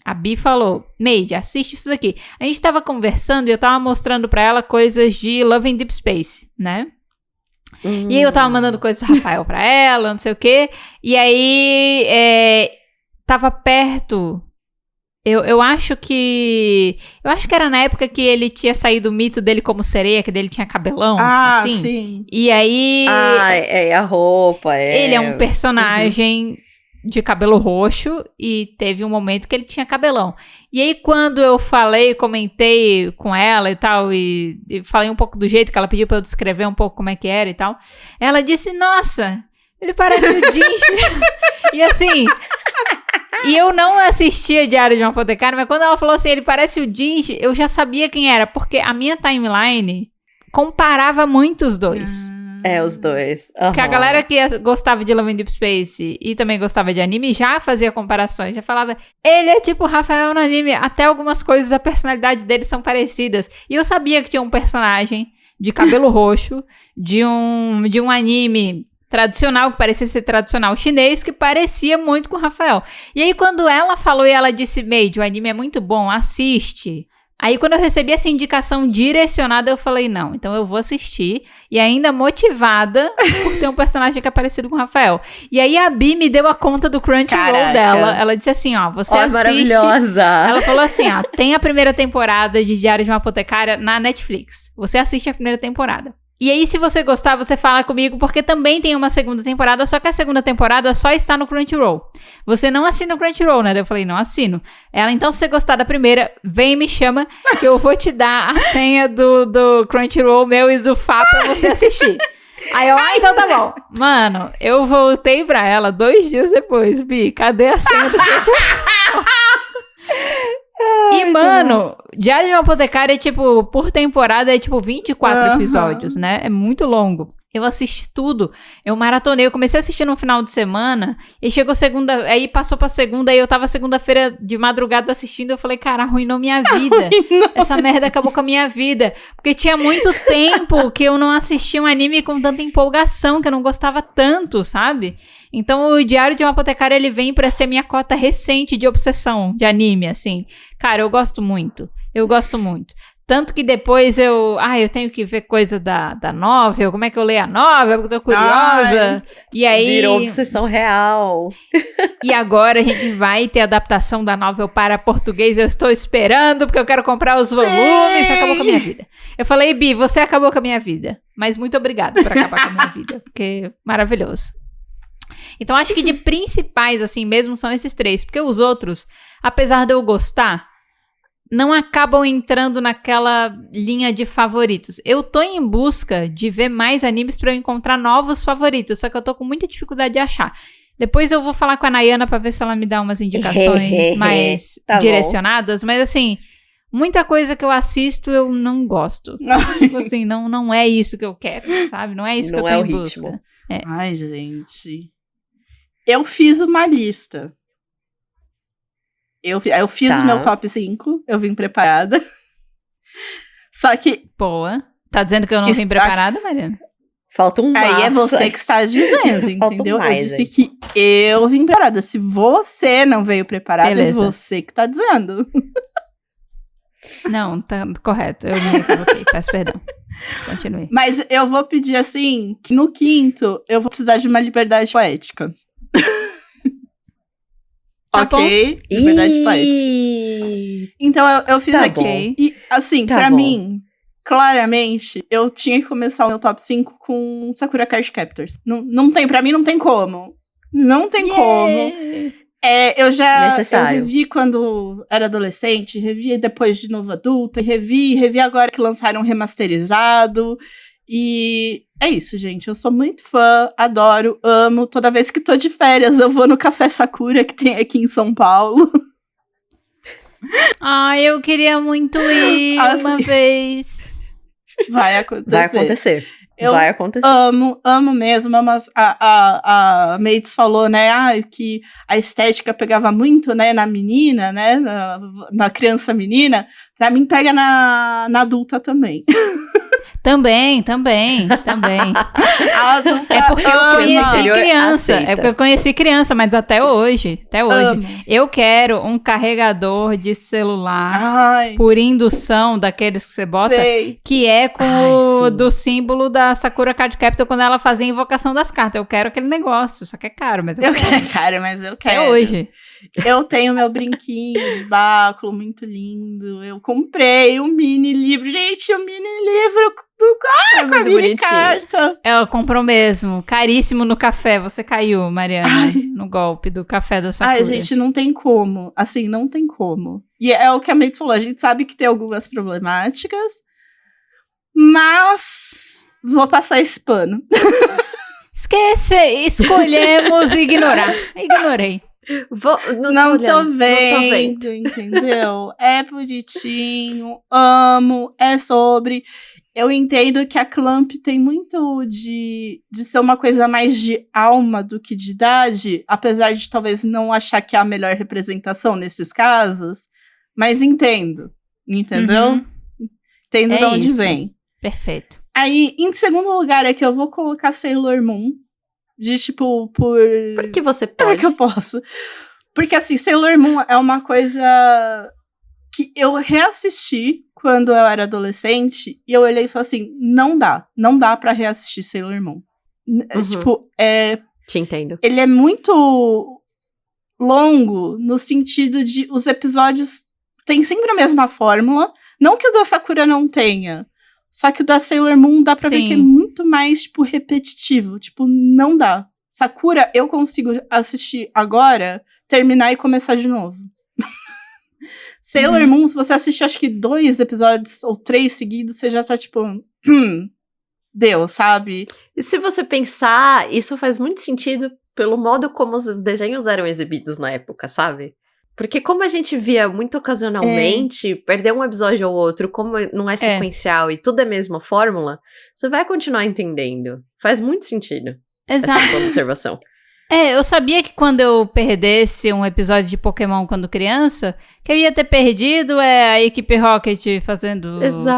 A Bi falou, Made, assiste isso daqui. A gente tava conversando e eu tava mostrando pra ela coisas de Love in Deep Space, né? E aí eu tava mandando coisas do Rafael pra ela, não sei o quê. E aí, tava perto... Eu acho que era na época que ele tinha saído o mito dele como sereia, que dele tinha cabelão, assim. Sim. E aí... a roupa, Ele é um personagem de cabelo roxo e teve um momento que ele tinha cabelão. E aí, quando eu comentei com ela e tal, e falei um pouco do jeito que ela pediu pra eu descrever um pouco como é que era e tal, ela disse, nossa, ele parece o Jinx. E assim... E eu não assistia Diário de uma Apotecária, mas quando ela falou assim, ele parece o Jinx, eu já sabia quem era, porque a minha timeline comparava muito os dois. Os dois. Porque a galera que gostava de Love in Deep Space e também gostava de anime já fazia comparações, já falava, ele é tipo o Rafael no anime, até algumas coisas da personalidade dele são parecidas. E eu sabia que tinha um personagem de cabelo roxo, de um anime tradicional, que parecia ser tradicional chinês, que parecia muito com o Rafael. E aí, quando ela falou e ela disse, Made, o anime é muito bom, assiste. Aí, quando eu recebi essa indicação direcionada, eu falei, não, então eu vou assistir. E ainda motivada por ter um personagem que é parecido com o Rafael. E aí, a Bi me deu a conta do Crunchyroll dela. Ela disse assim, ó, você assiste... maravilhosa! Ela falou assim, ó, tem a primeira temporada de Diário de uma Apotecária na Netflix. Você assiste a primeira temporada. E aí, se você gostar, você fala comigo, porque também tem uma segunda temporada, só que a segunda temporada só está no Crunchyroll. Você não assina o Crunchyroll, né? Eu falei, não assino. Ela, então, se você gostar da primeira, vem e me chama, que eu vou te dar a senha do Crunchyroll meu e do Fá pra você assistir. Aí eu, então tá bom. Mano, eu voltei pra ela 2 dias depois. Bi, cadê a senha do Crunchyroll? E, mano, Diário de uma Apotecária é tipo, por temporada é tipo 24 episódios, né? É muito longo. Eu assisti tudo, eu maratonei, eu comecei a assistir no final de semana, e chegou segunda, aí passou pra segunda, aí eu tava segunda-feira de madrugada assistindo, eu falei, cara, arruinou minha vida, essa merda acabou com a minha vida, porque tinha muito tempo que eu não assistia um anime com tanta empolgação, que eu não gostava tanto, sabe? Então o Diário de uma Apotecária, ele vem pra ser minha cota recente de obsessão de anime, assim. Cara, eu gosto muito. Tanto que depois eu tenho que ver coisa da novel, como é que eu leio a novel, porque eu tô curiosa. E aí... Virou obsessão real. E agora a gente vai ter adaptação da novel para português, eu estou esperando, porque eu quero comprar os volumes, acabou com a minha vida. Eu falei, Bi, você acabou com a minha vida, mas muito obrigada por acabar com a minha vida, porque maravilhoso. Então acho que de principais, assim, mesmo são esses 3, porque os outros, apesar de eu gostar, não acabam entrando naquela linha de favoritos. Eu tô em busca de ver mais animes pra eu encontrar novos favoritos, só que eu tô com muita dificuldade de achar. Depois eu vou falar com a Nayana pra ver se ela me dá umas indicações mais direcionadas, mas assim, muita coisa que eu assisto eu não gosto. Tipo assim, não é isso que eu quero, sabe? Não é isso que eu tô em busca. Ai, gente. Eu fiz uma lista. Eu fiz o meu top 5, eu vim preparada. Só que... Boa. Tá dizendo que eu não vim preparada, Mariana? Falta um Aí é você que está dizendo, entendeu? Eu disse que eu vim preparada. Se você não veio preparada, beleza, é você que tá dizendo. Não, tá correto. Eu me equivoquei, peço perdão. Continue. Mas eu vou pedir, assim, que no 5º eu vou precisar de uma liberdade poética. Tá ok, bom. liberdade poética. Então eu fiz aqui. Bom. E assim, pra mim, claramente, eu tinha que começar o meu top 5 com Sakura Card Captors. Não tem, pra mim não tem como. Não tem como. Eu revi quando era adolescente, revi depois de novo adulta, revi agora que lançaram remasterizado. E é isso, gente. Eu sou muito fã, adoro, amo. Toda vez que tô de férias, eu vou no Café Sakura, que tem aqui em São Paulo. Eu queria muito ir uma vez. Vai acontecer. Vai acontecer. Amo mesmo. A Mates falou, né, que a estética pegava muito, né, na menina, né, na criança menina. Pra mim, pega na adulta também. Também. É porque eu conheci criança. Aceita. É porque eu conheci criança, mas até hoje. Eu quero um carregador de celular por indução, daqueles que você bota, que é com do símbolo da Sakura Card Captor quando ela fazia a invocação das cartas. Eu quero aquele negócio, só que é caro, mas eu quero. É caro, mas eu quero. É hoje. Eu tenho meu brinquinho de báculo, muito lindo. Eu comprei um mini livro. Gente, um mini livro com a mini carta. Ela comprou mesmo. Caríssimo no café. Você caiu, Mariana, no golpe do café da Sakura. Gente, não tem como. Assim, não tem como. E é o que a Mates falou. A gente sabe que tem algumas problemáticas, mas vou passar esse pano. Escolhemos ignorar. Ignorei. Não tô vendo, entendeu? É bonitinho, amo, é sobre... Eu entendo que a Clamp tem muito de ser uma coisa mais de alma do que de idade, apesar de talvez não achar que é a melhor representação nesses casos, mas entendeu? Entendo de onde vem. Perfeito. Aí, em segundo lugar, é que eu vou colocar Sailor Moon. De, tipo, Por que você pode? Porque eu posso. Porque, assim, Sailor Moon é uma coisa que eu reassisti quando eu era adolescente, e eu olhei e falei assim, não dá pra reassistir Sailor Moon. Tipo, Te entendo. Ele é muito longo, no sentido de os episódios têm sempre a mesma fórmula, não que o da Sakura não tenha, só que o da Sailor Moon dá pra ver que é muito mais, tipo, repetitivo. Tipo, não dá. Sakura, eu consigo assistir agora, terminar e começar de novo. Sailor Moon, se você assistir, acho que 2 episódios ou 3 seguidos, você já tá, tipo... deu, sabe? E se você pensar, isso faz muito sentido pelo modo como os desenhos eram exibidos na época, sabe? Porque como a gente via muito ocasionalmente, perder um episódio ou outro, como não é sequencial e tudo é a mesma fórmula, você vai continuar entendendo. Faz muito sentido. Exato. Essa observação. Eu sabia que quando eu perdesse um episódio de Pokémon quando criança, que eu ia ter perdido a equipe Rocket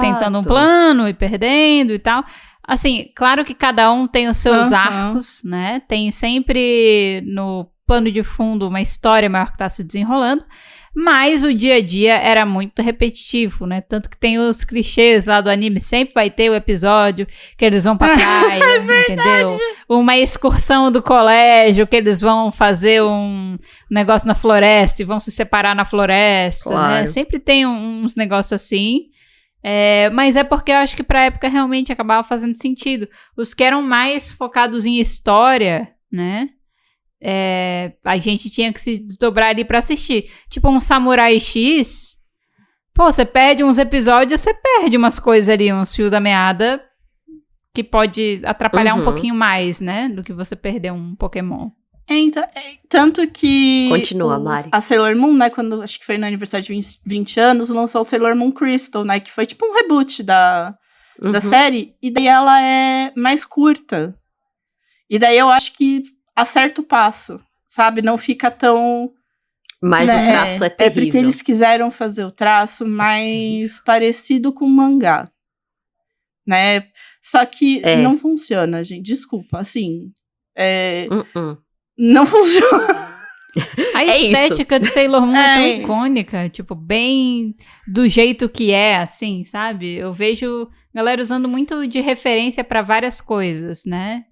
tentando um plano e perdendo e tal. Assim, claro que cada um tem os seus arcos, né? Tem sempre no plano de fundo uma história maior que tá se desenrolando, mas o dia a dia era muito repetitivo, né? Tanto que tem os clichês lá do anime, sempre vai ter o episódio que eles vão pra praia, entendeu? Uma excursão do colégio, que eles vão fazer um negócio na floresta e vão se separar na floresta, né? Sempre tem uns negócios assim. Mas é porque eu acho que pra época realmente acabava fazendo sentido. Os que eram mais focados em história, né? A gente tinha que se desdobrar ali pra assistir. Tipo um Samurai X. Pô, você perde uns episódios, você perde umas coisas ali, uns fios da meada que pode atrapalhar um pouquinho mais, né? Do que você perder um Pokémon. Então, tanto que continua, Mari. A Sailor Moon, né, quando acho que foi no aniversário de 20 anos, lançou o Sailor Moon Crystal, né, que foi tipo um reboot da série, e daí ela é mais curta. E daí eu acho que acerta o passo, sabe? Não fica tão... Mas o traço é terrível. É porque eles quiseram fazer o traço mais parecido com o mangá, né? Só que não funciona, gente. Desculpa, assim... Não funciona. A estética de Sailor Moon é tão icônica, tipo, bem do jeito que é, assim, sabe? Eu vejo galera usando muito de referência pra várias coisas, né?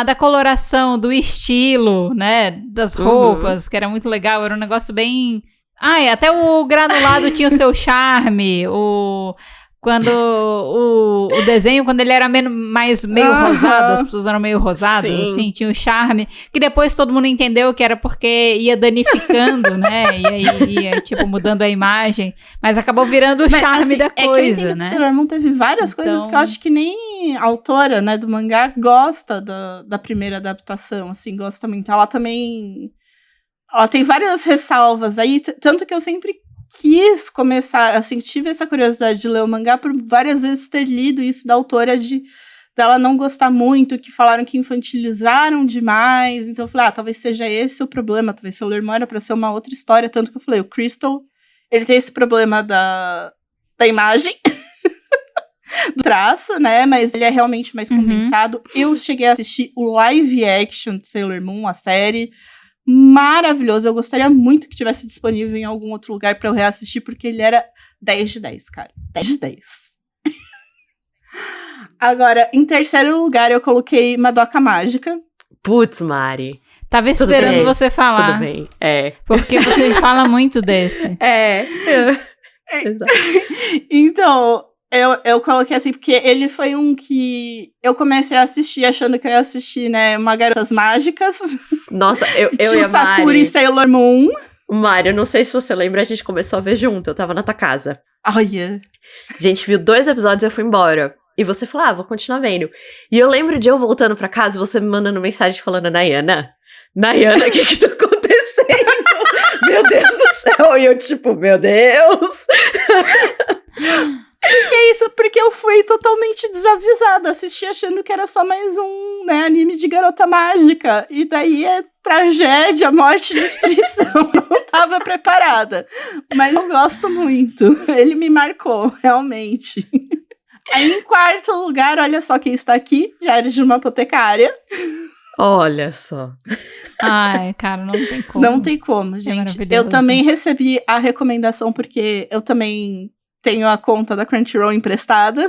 Da coloração, do estilo, né? Das roupas, que era muito legal, era um negócio bem... até o granulado tinha o seu charme, quando o desenho, quando ele era meio rosado, as pessoas eram meio rosadas, assim, tinha o charme, que depois todo mundo entendeu que era porque ia danificando, né, e aí ia, tipo, mudando a imagem, mas acabou virando o charme da coisa, né. Sailor Moon teve várias coisas que eu acho que nem a autora, né, do mangá gosta da primeira adaptação, assim, gosta muito. Ela também... Ela tem várias ressalvas aí, tanto que eu sempre quis começar, assim, tive essa curiosidade de ler o mangá por várias vezes ter lido isso da autora dela não gostar muito, que falaram que infantilizaram demais, então eu falei, talvez seja esse o problema, talvez Sailor Moon era pra ser uma outra história, tanto que eu falei, o Crystal, ele tem esse problema da imagem, do traço, né, mas ele é realmente mais condensado. Eu cheguei a assistir o live action de Sailor Moon, a série, maravilhoso, eu gostaria muito que tivesse disponível em algum outro lugar pra eu reassistir, porque ele era 10 de 10, cara, 10 de 10. Agora, em terceiro lugar, eu coloquei Madoka Mágica. Putz, Mari. Tava esperando você falar. Tudo bem, porque você fala muito desse. Exato. Então... Eu coloquei assim, porque ele foi um que eu comecei a assistir achando que eu ia assistir, né, uma Garotas Mágicas. Nossa, eu e a Mari. Sakura e Sailor Moon. Mari, eu não sei se você lembra, a gente começou a ver junto, eu tava na tua casa. Olha. A gente viu 2 episódios e eu fui embora. E você falou, vou continuar vendo. E eu lembro de eu voltando pra casa e você me mandando mensagem falando, Nayana, o que tá acontecendo? Meu Deus do céu. E eu tipo, meu Deus. É isso, porque eu fui totalmente desavisada, assisti achando que era só mais um, né, anime de garota mágica, e daí é tragédia, morte e destruição, não tava preparada, mas eu gosto muito, ele me marcou, realmente. Aí em quarto lugar, olha só quem está aqui, Diário de uma Apotecária. Olha só. Ai, cara, não tem como. Não tem como, gente. Eu também recebi a recomendação, porque eu também... tenho a conta da Crunchyroll emprestada.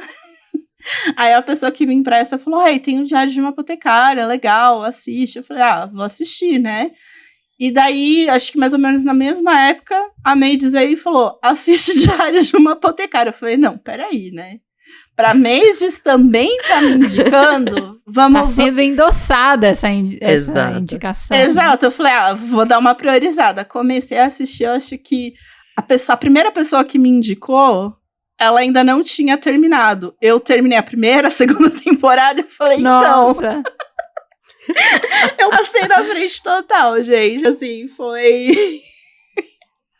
Aí a pessoa que me empresta falou, tem o Diário de uma Apotecária, legal, assiste. Eu falei, vou assistir, né? E daí, acho que mais ou menos na mesma época, a Meides aí falou, assiste Diário de uma Apotecária. Eu falei, não, peraí, né? Pra Meides também tá me indicando, vamos... Tá sendo endossada essa indicação. Exato, eu falei, vou dar uma priorizada. Comecei a assistir, eu acho que a primeira pessoa que me indicou, ela ainda não tinha terminado. Eu terminei a primeira, a segunda temporada e falei, nossa. Eu passei na frente total, gente. Assim, foi...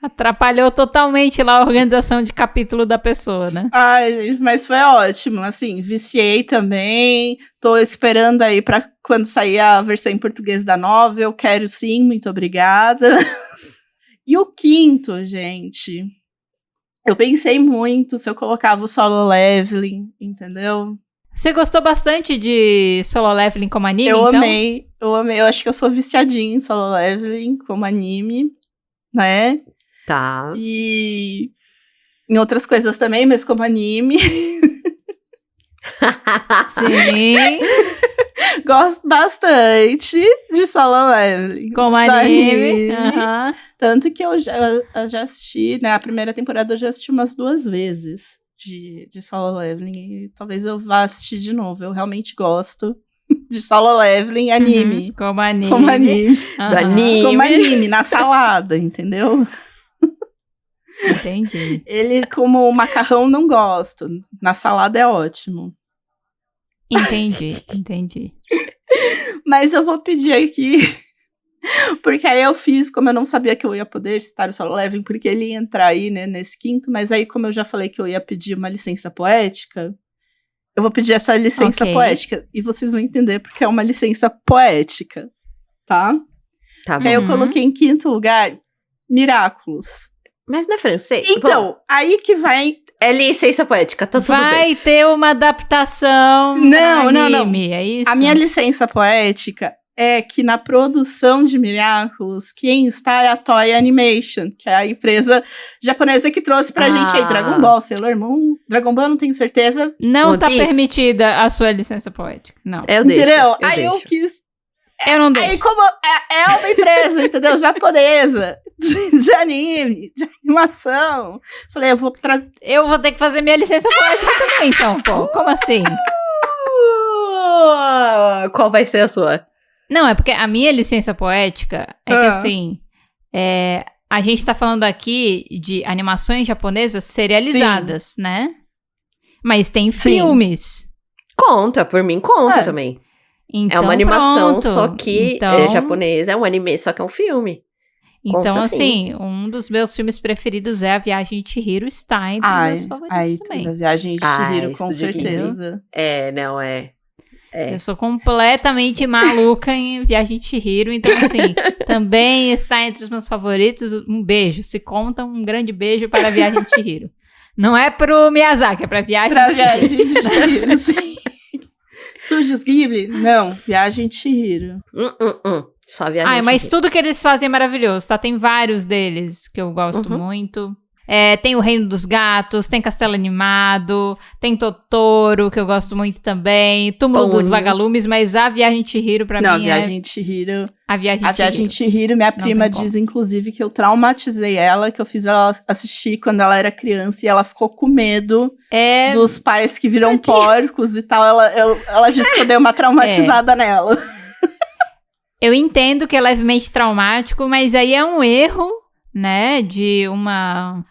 Atrapalhou totalmente lá a organização de capítulo da pessoa, né? Ai, gente, mas foi ótimo. Assim, viciei também. Tô esperando aí pra quando sair a versão em português da novel. Quero sim, muito obrigada. E o quinto, gente... Eu pensei muito se eu colocava o Solo Leveling, entendeu? Você gostou bastante de Solo Leveling como anime, Eu então? amei. Eu acho que eu sou viciadinha em Solo Leveling como anime, né? Tá. E em outras coisas também, mas como anime. Sim, Gosto bastante de Solo Leveling. como do anime. Aham. Tanto que eu já assisti, né? A primeira temporada eu já assisti umas 2 vezes de Solo Leveling. E talvez eu vá assistir de novo. Eu realmente gosto de Solo Leveling anime. Como anime. Como anime. Aham. Do anime. Como anime, na salada, entendeu? Entendi. Ele, como macarrão, não gosto. Na salada é ótimo. Entendi. Mas eu vou pedir aqui, porque aí eu fiz, como eu não sabia que eu ia poder citar o Solo Leveling, porque ele ia entrar aí, né, nesse quinto, mas aí como eu já falei que eu ia pedir uma licença poética, eu vou pedir essa licença Ok. poética, e vocês vão entender porque é uma licença poética, tá? Tá Aí bom. eu coloquei em quinto lugar, Miraculous. Mas não é francês? Então, aí que vai... É licença poética, tá tudo bem. Vai ter uma adaptação Não, pra não, não. anime, é isso? A minha licença poética é que na produção de Miraculous, quem está é a Toei Animation, que é a empresa japonesa que trouxe pra gente aí Dragon Ball, Sailor Moon. Dragon Ball eu não tenho certeza. Não One tá Piece? permitida a sua licença poética. Não. Eu deixo. Entendeu? Eu Aí eu deixo. quis... Eu não deixo. Aí como é uma empresa, entendeu? Japonesa, de anime, de animação. Falei, eu vou trazer... Eu vou ter que fazer minha licença poética também, então, pô. Como assim? Qual vai ser a sua? Não, é porque a minha licença poética é que, assim, a gente tá falando aqui de animações japonesas serializadas, né? Mas tem Sim. filmes. Conta, por mim conta É. também. Então, É uma animação, pronto. só que Então, é japonesa. É um anime, só que é um filme. Então, Conta assim, um dos meus filmes preferidos é A Viagem de Chihiro, está entre os meus favoritos também. A viagem de Chihiro, com Estúdio certeza. É, não é. Eu sou completamente maluca em Viagem de Chihiro, então assim, também está entre os meus favoritos. Um beijo, se conta, um grande beijo para a Viagem de Chihiro. Não é pro Miyazaki, é pra Viagem Pra de Chihiro. viagem de Chihiro, sim. Estúdios Ghibli? Não, Viagem de Chihiro. Só viagem. Ai, mas tudo que eles fazem é maravilhoso, tá? Tem vários deles que eu gosto muito. Tem o Reino dos Gatos, tem Castelo Animado, tem Totoro, que eu gosto muito também, Túmulo dos Vagalumes, mas a Viagem de Chihiro pra Não, mim Viagem de Chihiro. a Viagem A de Viagem Chihiro. de Chihiro, minha prima tem como. diz, inclusive, que eu traumatizei ela, que eu fiz ela assistir quando ela era criança e ela ficou com medo É, dos pais que viram porcos e tal. Ela disse que eu dei uma traumatizada nela. eu entendo que é levemente traumático, mas aí é um erro, né, de uma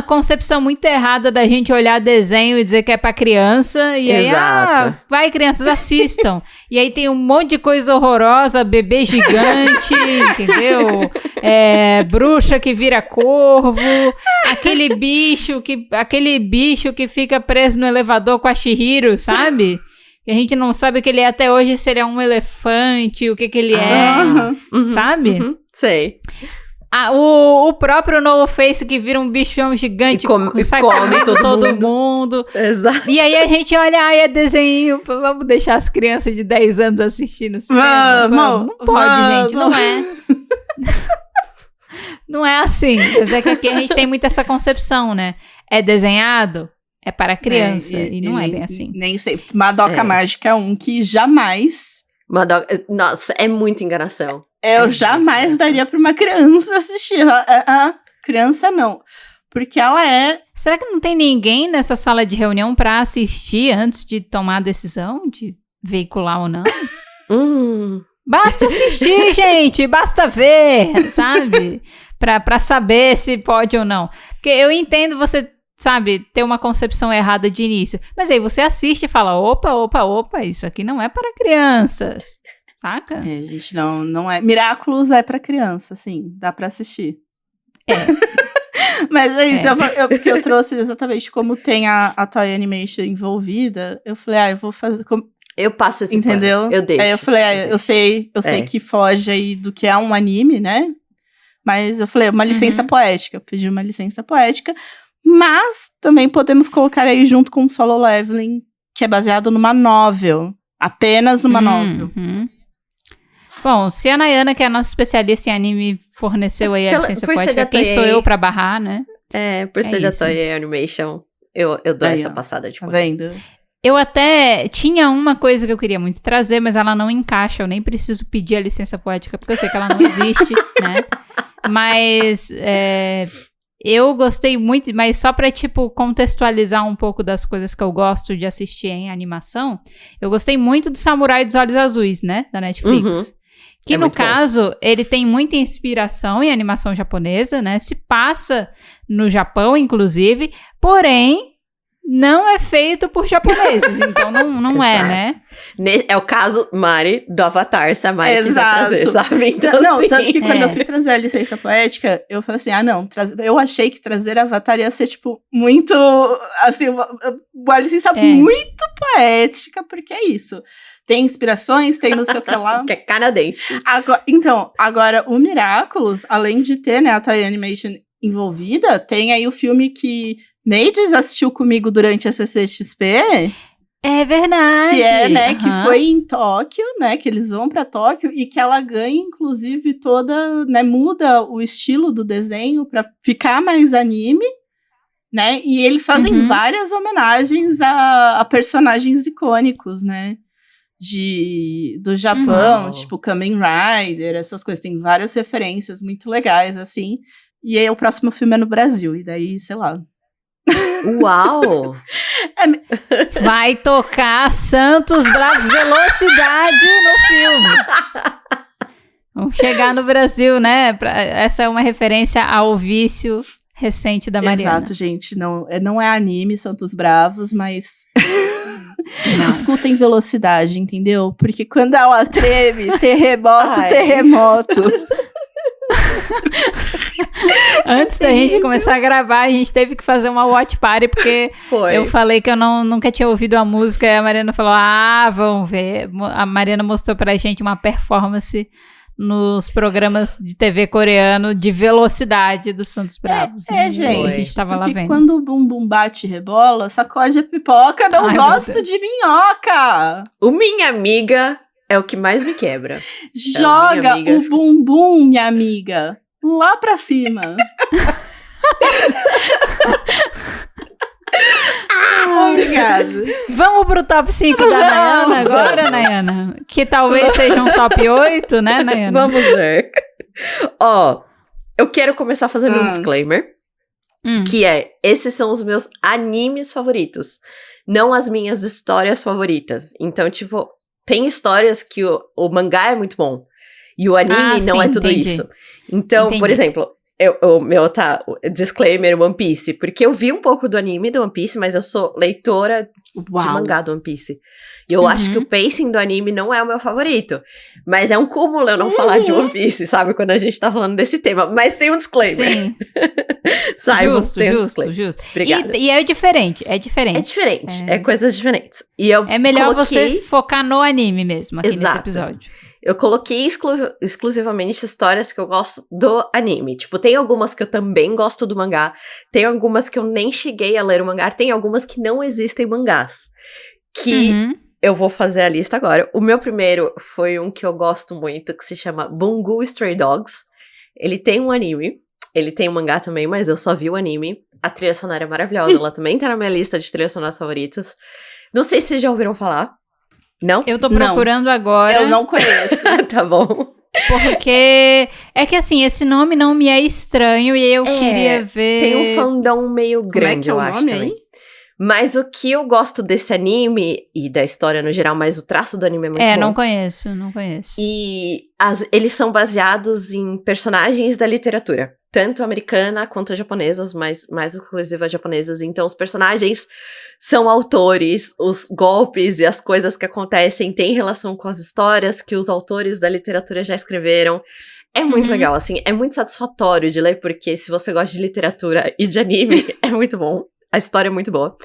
concepção muito errada da gente olhar desenho e dizer que é pra criança, e aí, Exato. vai crianças, assistam. E aí tem um monte de coisa horrorosa, bebê gigante, entendeu? Bruxa que vira corvo, aquele bicho que fica preso no elevador com a Chihiro, sabe? E a gente não sabe o que ele é até hoje, se ele é um elefante, o que ele é, sabe? Sei. O próprio No Face que vira um bichão gigante E sai come comendo todo mundo. Exato. E aí a gente olha, é desenho, vamos deixar as crianças de 10 anos assistindo cinema. Não pode, gente, não é. Não é assim. Mas é que aqui a gente tem muito essa concepção, né? É desenhado, é para criança. E não é bem assim. Nem sei. Madoka Mágica é um que jamais... Nossa, é muita enganação. Eu jamais daria pra uma criança assistir. Criança não. Porque ela é... Será que não tem ninguém nessa sala de reunião pra assistir antes de tomar a decisão de veicular ou não? Basta assistir, gente! Basta ver, sabe? Pra saber se pode ou não. Porque eu entendo você, sabe, ter uma concepção errada de início. Mas aí você assiste e fala, opa, isso aqui não é para crianças. saca? É, gente, não é. Miraculous é pra criança, assim, dá pra assistir. Mas é isso, porque eu trouxe exatamente como tem a Toy Animation envolvida, eu falei, eu vou fazer. Eu passo esse entendeu? pano, eu deixo. Aí eu falei, eu sei que foge aí do que é um anime, né? Mas eu falei, uma licença poética. Eu pedi uma licença poética, mas também podemos colocar aí junto com o Solo Leveling, que é baseado numa novel. Apenas numa novel. Bom, se a Nayana, que é a nossa especialista em anime, forneceu aí a licença poética, quem sou eu pra barrar, né? Por ser da Toei Animation, eu dou aí, essa passada de tá pano. vendo? Eu até tinha uma coisa que eu queria muito trazer, mas ela não encaixa, eu nem preciso pedir a licença poética, porque eu sei que ela não existe, né? Mas eu gostei muito, mas só pra, tipo, contextualizar um pouco das coisas que eu gosto de assistir em animação, eu gostei muito do Samurai dos Olhos Azuis, né? Da Netflix. Que, no caso, ele tem muita inspiração em animação japonesa, né? Se passa no Japão, inclusive, porém, não é feito por japoneses, então não é, né? É o caso, Mari, do Avatar, se a Mari quiser trazer, sabe? Então, não, tanto que quando eu fui trazer a licença poética, eu falei assim, eu achei que trazer Avatar ia ser, tipo, muito, assim, uma licença muito poética, porque é isso. Tem inspirações, tem não sei o que lá. Que é canadense. Agora, o Miraculous, além de ter, né, a Toei Animation envolvida, tem aí o filme que Meides assistiu comigo durante a CCXP. É verdade. Que é, né, que foi em Tóquio, né, que eles vão pra Tóquio e que ela ganha, inclusive, toda, né, muda o estilo do desenho pra ficar mais anime, né, e eles fazem várias homenagens a personagens icônicos, né, do Japão, tipo Kamen Rider, essas coisas, tem várias referências muito legais, assim, e aí o próximo filme é no Brasil, e daí, sei lá. Uau! Vai tocar Santos Bravos Velocidade no filme. Vamos chegar no Brasil, né? Essa é uma referência ao vício recente da Mariana. Exato, gente. Não é anime, Santos Bravos, mas escutem Velocidade, entendeu? Porque quando ela treme, terremoto. Antes da gente começar a gravar, a gente teve que fazer uma watch party, porque eu falei que eu nunca tinha ouvido a música, e a Mariana falou, vamos ver. A Mariana mostrou pra gente uma performance nos programas de TV coreano de velocidade dos Santos Bravos. Gente, a gente tava lá vendo. Quando o bumbum bate e rebola, sacode a pipoca, não gosto de minhoca. O Minha Amiga é o que mais me quebra. Joga o bumbum, minha amiga, lá pra cima. Obrigada. Vamos pro top 5 da Nayana agora, Nayana? Que talvez seja um top 8, né, Nayana? Vamos ver. Eu quero começar fazendo um disclaimer. Que esses são os meus animes favoritos. Não as minhas histórias favoritas. Então, tipo, tem histórias que o mangá é muito bom. E o anime não é tudo isso. Então, por exemplo, disclaimer, One Piece. Porque eu vi um pouco do anime do One Piece, mas eu sou leitora de mangá do One Piece. E eu acho que o pacing do anime não é o meu favorito. Mas é um cúmulo eu não falar de One Piece, sabe? Quando a gente tá falando desse tema. Mas tem um disclaimer. Sim. Justo. Obrigada. E é diferente. É coisas diferentes. E é melhor você focar no anime mesmo, aqui nesse episódio. Eu coloquei exclusivamente histórias que eu gosto do anime. Tipo, tem algumas que eu também gosto do mangá. Tem algumas que eu nem cheguei a ler o mangá. Tem algumas que não existem mangás. Que eu vou fazer a lista agora. O meu primeiro foi um que eu gosto muito, que se chama Bungo Stray Dogs. Ele tem um anime. Ele tem um mangá também, mas eu só vi o anime. A trilha sonora é maravilhosa. Ela também tá na minha lista de trilhas sonoras favoritas. Não sei se vocês já ouviram falar. Não? Eu tô procurando agora. Eu não conheço. Tá bom. Porque é que assim, esse nome não me é estranho e eu queria ver. Tem um fandom meio grande, eu acho. Como é que é o nome aí? Mas o que eu gosto desse anime, e da história no geral, mas o traço do anime é muito bom. Não conheço. E eles são baseados em personagens da literatura. Tanto americana quanto japonesas, mas mais exclusivas japonesas. Então, os personagens são autores, os golpes e as coisas que acontecem têm relação com as histórias que os autores da literatura já escreveram. É muito legal, assim, é muito satisfatório de ler, porque se você gosta de literatura e de anime, é muito bom. A história é muito boa.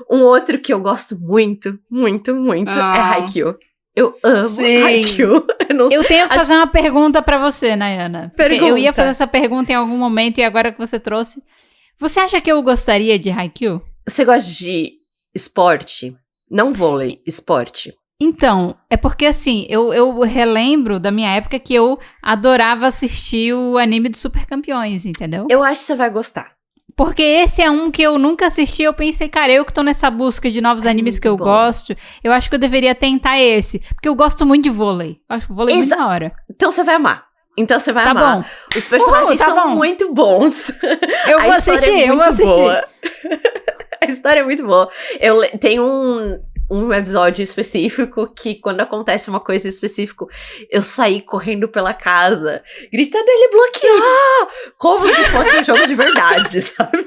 Um outro que eu gosto muito, muito, muito é Haikyuu. Eu amo Haikyuu. Eu tenho que fazer uma pergunta pra você, Nayana. Eu ia fazer essa pergunta em algum momento e agora que você trouxe. Você acha que eu gostaria de Haikyuu? Você gosta de esporte? Não vôlei, esporte. Então, é porque assim, eu relembro da minha época que eu adorava assistir o anime dos Super Campeões, entendeu? Eu acho que você vai gostar. Porque esse é um que eu nunca assisti, eu pensei, cara, eu que tô nessa busca de novos animes que eu gosto, eu acho que eu deveria tentar esse. Porque eu gosto muito de vôlei. Eu acho vôlei muito da hora. Então você vai amar. Tá bom. Os personagens são muito bons. Eu vou assistir. Boa. A história é muito boa. Tem um episódio específico que, quando acontece uma coisa específica, eu saí correndo pela casa, gritando, ele bloqueou! Como se fosse um jogo de verdade, sabe?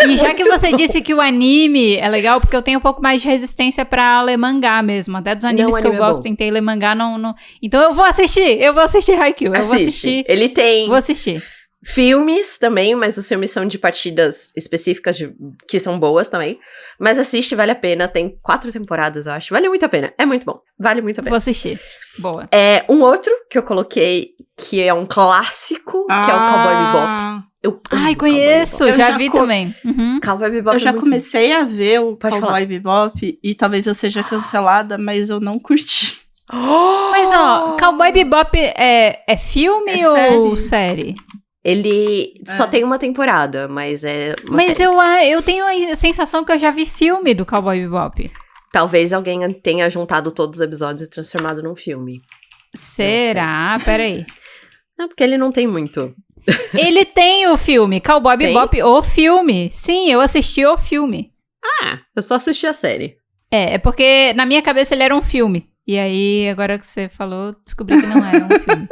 E já que você disse que o anime é legal, porque eu tenho um pouco mais de resistência pra ler mangá mesmo. Até dos animes que eu gosto, tentei ler mangá, não... Então eu vou assistir Haikyuu. Eu vou assistir. Ele tem... Vou assistir. Filmes também, mas os filmes são de partidas específicas que são boas também. Mas assiste, vale a pena. Tem 4 temporadas, eu acho. Vale muito a pena. É muito bom. Vale muito a pena. Vou assistir. Boa. Um outro que eu coloquei, que é um clássico, que é o Cowboy Bebop. Ai, conheço. Já vi também. Cowboy Bebop. Eu já comecei a ver o Cowboy Bebop e talvez eu seja cancelada, mas eu não curti. Mas, Cowboy Bebop é filme ou série? Ele só tem uma temporada, mas é uma Mas série. eu tenho a sensação que eu já vi filme do Cowboy Bebop. Talvez alguém tenha juntado todos os episódios e transformado num filme. Será? Peraí. Não, porque ele não tem muito. Ele tem o filme, Cowboy Bebop, o filme. Sim, eu assisti o filme. Eu só assisti a série. É porque na minha cabeça ele era um filme. E aí, agora que você falou, descobri que não era um filme.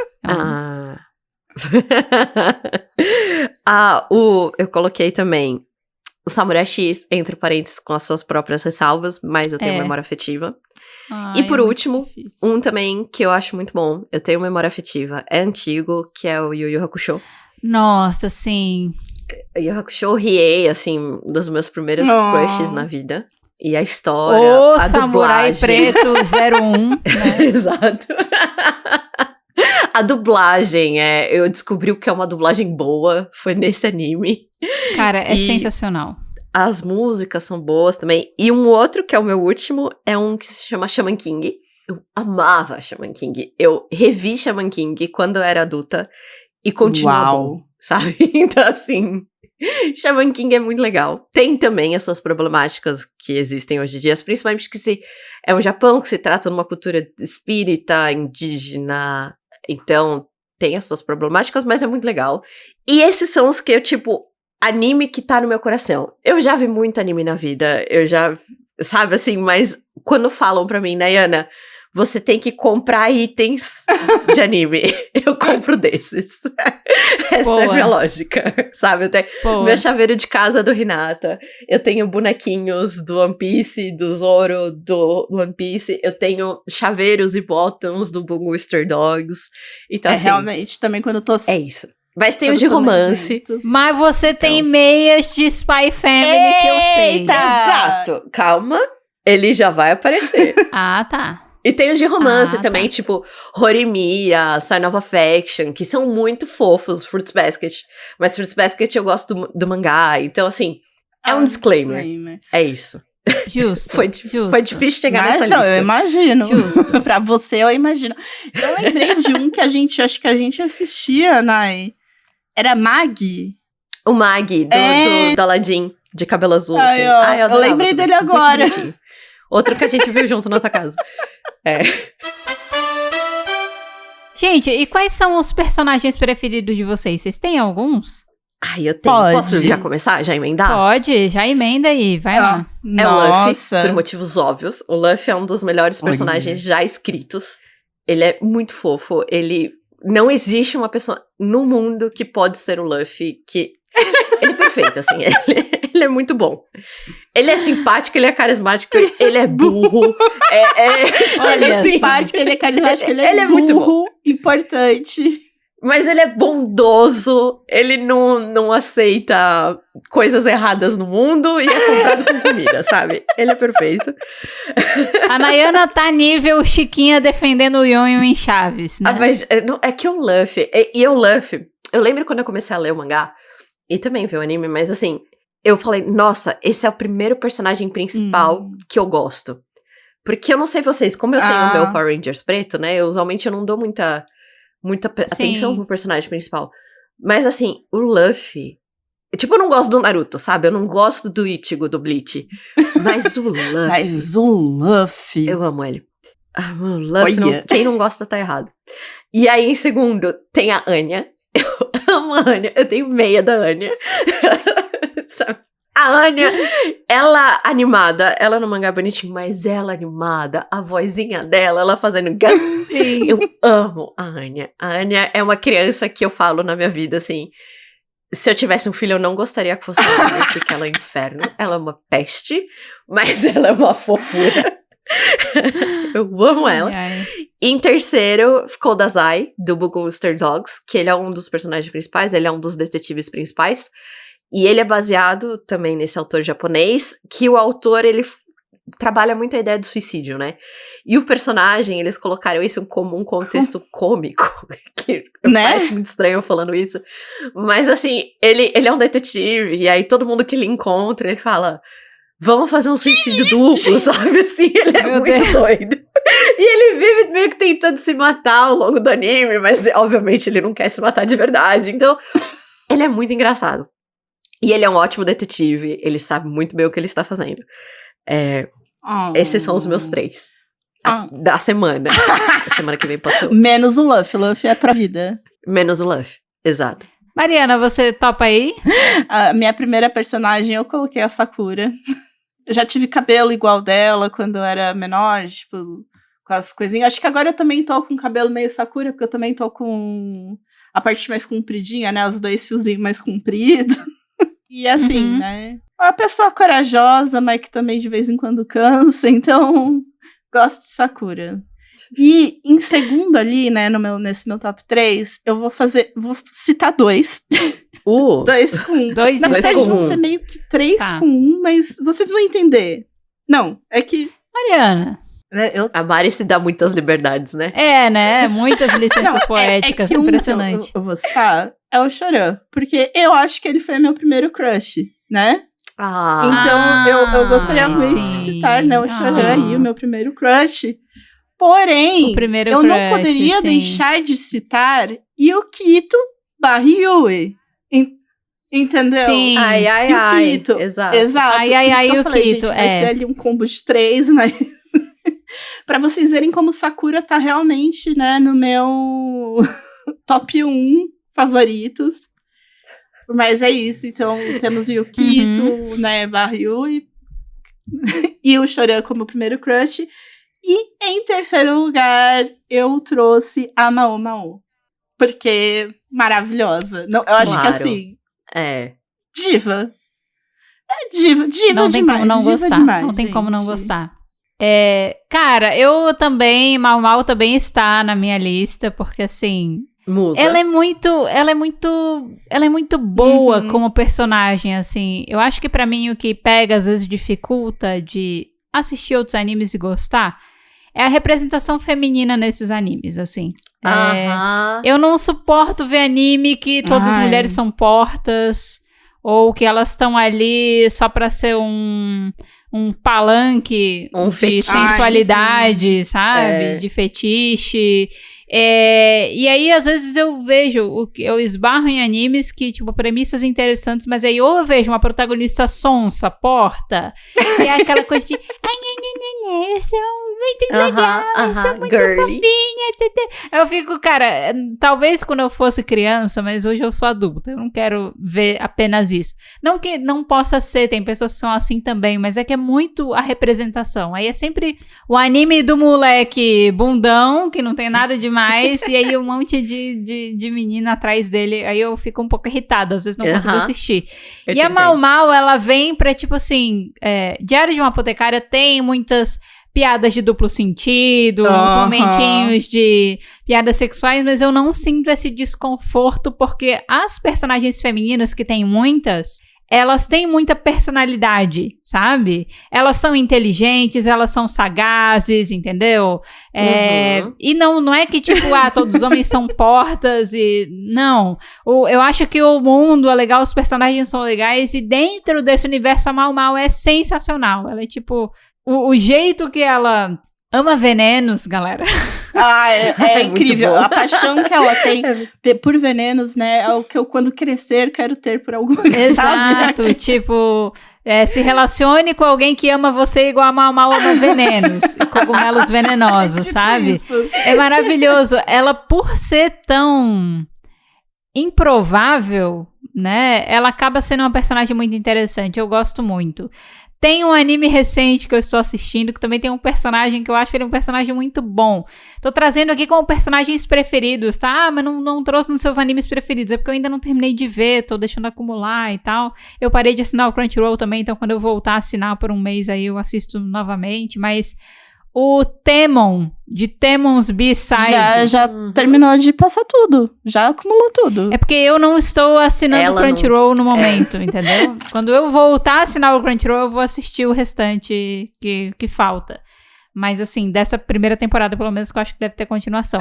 Eu coloquei também o Samurai X, entre parênteses, com as suas próprias ressalvas, mas eu tenho memória afetiva. E por último, um também que eu acho muito bom, eu tenho memória afetiva, é antigo, que é o Yu Yu Hakusho. Nossa, sim. Yu Yu Hakusho, Riei, assim, um dos meus primeiros crushes na vida. E a história, a Samurai dublagem. Preto 01, né? Exato. A dublagem, eu descobri o que é uma dublagem boa, foi nesse anime. Cara, é sensacional. As músicas são boas também. E um outro, que é o meu último, é um que se chama Shaman King. Eu amava Shaman King. Eu revi Shaman King quando eu era adulta e continua bom, sabe? Então, assim, Shaman King é muito legal. Tem também as suas problemáticas que existem hoje em dia, principalmente que é um Japão que se trata de uma cultura espírita, indígena. Então, tem as suas problemáticas, mas é muito legal. E esses são os que eu, anime que tá no meu coração. Eu já vi muito anime na vida, sabe assim, mas quando falam pra mim, Nayana, você tem que comprar itens de anime, eu compro desses. Essa é a minha lógica, sabe? Eu tenho meu chaveiro de casa do Hinata, eu tenho bonequinhos do One Piece, do Zoro, do One Piece, eu tenho chaveiros e bottoms do Bungo Stray Dogs. Então, assim, realmente, também quando eu tô... É isso. Mas tem os de romance. Mas você tem meias de Spy Family que eu sei. Exato. Calma, ele já vai aparecer. Tá. E tem os de romance também, tipo Horimiya, Sign of Affection, que são muito fofos, Fruits Basket. Mas Fruits Basket eu gosto do mangá, então assim, é um disclaimer. É isso. Justo. Foi difícil chegar nessa lista. Não, eu imagino. Justo. Pra você, eu imagino. Eu lembrei de um que acho que a gente assistia, Nai. Era Mag? O Mag, do Aladdin, de cabelo azul. Ai, assim. eu lembrei dele agora. Outro que a gente viu junto na tua casa. Gente, e quais são os personagens preferidos de vocês? Vocês têm alguns? Ai, eu tenho. Pode. Posso já começar? Já emendar? Pode, já emenda aí, vai lá. É o Luffy, Nossa. por motivos óbvios. O Luffy é um dos melhores personagens já escritos. Ele é muito fofo. Não existe uma pessoa no mundo que pode ser o Luffy que... Ele é perfeito, assim. Ele é muito bom. Ele é simpático, ele é carismático, ele é burro. Ele é assim, simpático, ele é carismático, ele ele é é muito burro, importante. Mas ele é bondoso, ele não aceita coisas erradas no mundo e é comprado com comida, sabe? Ele é perfeito. A Nayana tá nível Chiquinha defendendo o Yonho em Chaves, né? Mas é que o Luffy, o Luffy, eu lembro quando eu comecei a ler o mangá, e também ver o anime, mas assim, eu falei, nossa, esse é o primeiro personagem principal que eu gosto. Porque eu não sei vocês, como eu tenho o meu Power Rangers preto, né, usualmente eu não dou muita atenção pro personagem principal. Mas assim, o Luffy... Tipo, eu não gosto do Naruto, sabe? Eu não gosto do Ichigo, do Bleach. Mas o Luffy... Mas o Luffy... Eu amo ele. O Luffy, quem não gosta tá errado. E aí, em segundo, tem a Anya. Eu amo a Anya. Eu tenho meia da Anya. Sabe? A Anya, ela animada, ela no mangá bonitinho, mas ela animada, a vozinha dela, ela fazendo... Sim. Eu amo a Anya. A Anya é uma criança que eu falo na minha vida, assim... Se eu tivesse um filho, eu não gostaria que fosse uma Anya, porque ela é um inferno. Ela é uma peste, mas ela é uma fofura. Eu amo ela. Ai. Em terceiro, ficou Dazai, do Booster Dogs, que ele é um dos personagens principais, ele é um dos detetives principais. E ele é baseado também nesse autor japonês, que o autor, ele trabalha muito a ideia do suicídio, né? E o personagem, eles colocaram isso como um contexto cômico, que parece muito estranho eu falando isso. Mas assim, ele é um detetive, e aí todo mundo que ele encontra, ele fala... Vamos fazer um suicídio duplo, sabe? Assim, ele é muito doido. E ele vive meio que tentando se matar ao longo do anime, mas obviamente ele não quer se matar de verdade. Então, ele é muito engraçado. E ele é um ótimo detetive, ele sabe muito bem o que ele está fazendo. Esses são os meus 3. Da semana. A semana que vem pode ser. Menos o Luffy. Luffy é pra vida. Menos o Luffy, exato. Mariana, você topa aí? A minha primeira personagem, eu coloquei a Sakura. Eu já tive cabelo igual dela quando eu era menor, tipo, com as coisinhas. Acho que agora eu também tô com cabelo meio Sakura, porque eu também tô com a parte mais compridinha, né? Os 2 fiozinhos mais compridos. E assim, né? Uma pessoa corajosa, mas que também de vez em quando cansa, então gosto de Sakura. E em segundo ali, né, nesse meu top 3, eu vou citar 2. 2 com 1. Dois Na verdade, com vão um. ser meio que 3 Tá. com 1, mas vocês vão entender. Não, é que... Mariana. Né, A Mari se dá muitas liberdades, né? É, né? Muitas licenças poéticas, que impressionante. eu vou citar é o Choran, porque eu acho que ele foi meu primeiro crush, né? Então, eu gostaria muito de citar, né, o Choran aí, o meu primeiro crush. Porém, eu não poderia deixar de citar Yukito /Yui. Entendeu? Sim. Ai, Yukito. Exato. Ai, Yukito. Vai ser ali um combo de 3, mas... pra vocês verem como Sakura tá realmente, né, no meu top 1 favoritos. Mas é isso, então temos o Yukito, né, /Yui, e o Choran como primeiro crush. E em terceiro lugar, eu trouxe a Mao Mao, porque maravilhosa. Não, eu acho que assim, diva. É diva não tem demais. Como não diva gostar. Demais, não tem gente. como não gostar. Cara, eu também, Mao Mao também está na minha lista, porque assim... Musa. Ela é muito boa como personagem, assim. Eu acho que pra mim o que pega, às vezes dificulta de assistir outros animes e gostar é a representação feminina nesses animes, assim. Eu não suporto ver anime que todas as mulheres são portas, ou que elas estão ali só pra ser um palanque de sensualidade, sabe? De fetiche. E aí, às vezes, eu esbarro em animes que, tipo, premissas interessantes, mas aí ou eu vejo uma protagonista sonsa, porta, e é aquela coisa de, ai, você é um muito legal, eu sou muito fofinha. Eu fico, cara, talvez quando eu fosse criança, mas hoje eu sou adulta, eu não quero ver apenas isso. Não que não possa ser, tem pessoas que são assim também, mas é que é muito a representação. Aí é sempre o anime do moleque bundão, que não tem nada demais, e aí um monte de menina atrás dele, aí eu fico um pouco irritada, às vezes não consigo assistir. E a Mau Mau, ela vem pra, tipo assim, Diário de uma Apotecária tem muitas piadas de duplo sentido, uns momentinhos de piadas sexuais, mas eu não sinto esse desconforto, porque as personagens femininas, que tem muitas, elas têm muita personalidade, sabe? Elas são inteligentes, elas são sagazes, entendeu? E não é que, tipo, todos os homens são portas e... Não. Eu acho que o mundo é legal, os personagens são legais, e dentro desse universo a Mau Mau é sensacional. Ela é, tipo... O jeito que ela ama venenos, galera. É incrível. A paixão que ela tem por venenos, né? É o que eu, quando crescer, quero ter por algum motivo. Exato. Sabe? Tipo, se relacione com alguém que ama você igual a Mau Mau ama venenos. E cogumelos venenosos, tipo sabe? Isso. É maravilhoso. Ela, por ser tão improvável, né? Ela acaba sendo uma personagem muito interessante. Eu gosto muito. Tem um anime recente que eu estou assistindo, que também tem um personagem que eu acho ele um personagem muito bom. Tô trazendo aqui como personagens preferidos, tá? Mas não trouxe nos seus animes preferidos. É porque eu ainda não terminei de ver, tô deixando acumular e tal. Eu parei de assinar o Crunchyroll também, então quando eu voltar a assinar por um mês aí eu assisto novamente. Mas o Temon, de Temon's B-Side... Já terminou de passar tudo. Já acumulou tudo. É porque eu não estou assinando o Crunchyroll no momento, entendeu? Quando eu voltar a assinar o Crunchyroll, eu vou assistir o restante que falta. Mas, assim, dessa primeira temporada, pelo menos, que eu acho que deve ter continuação.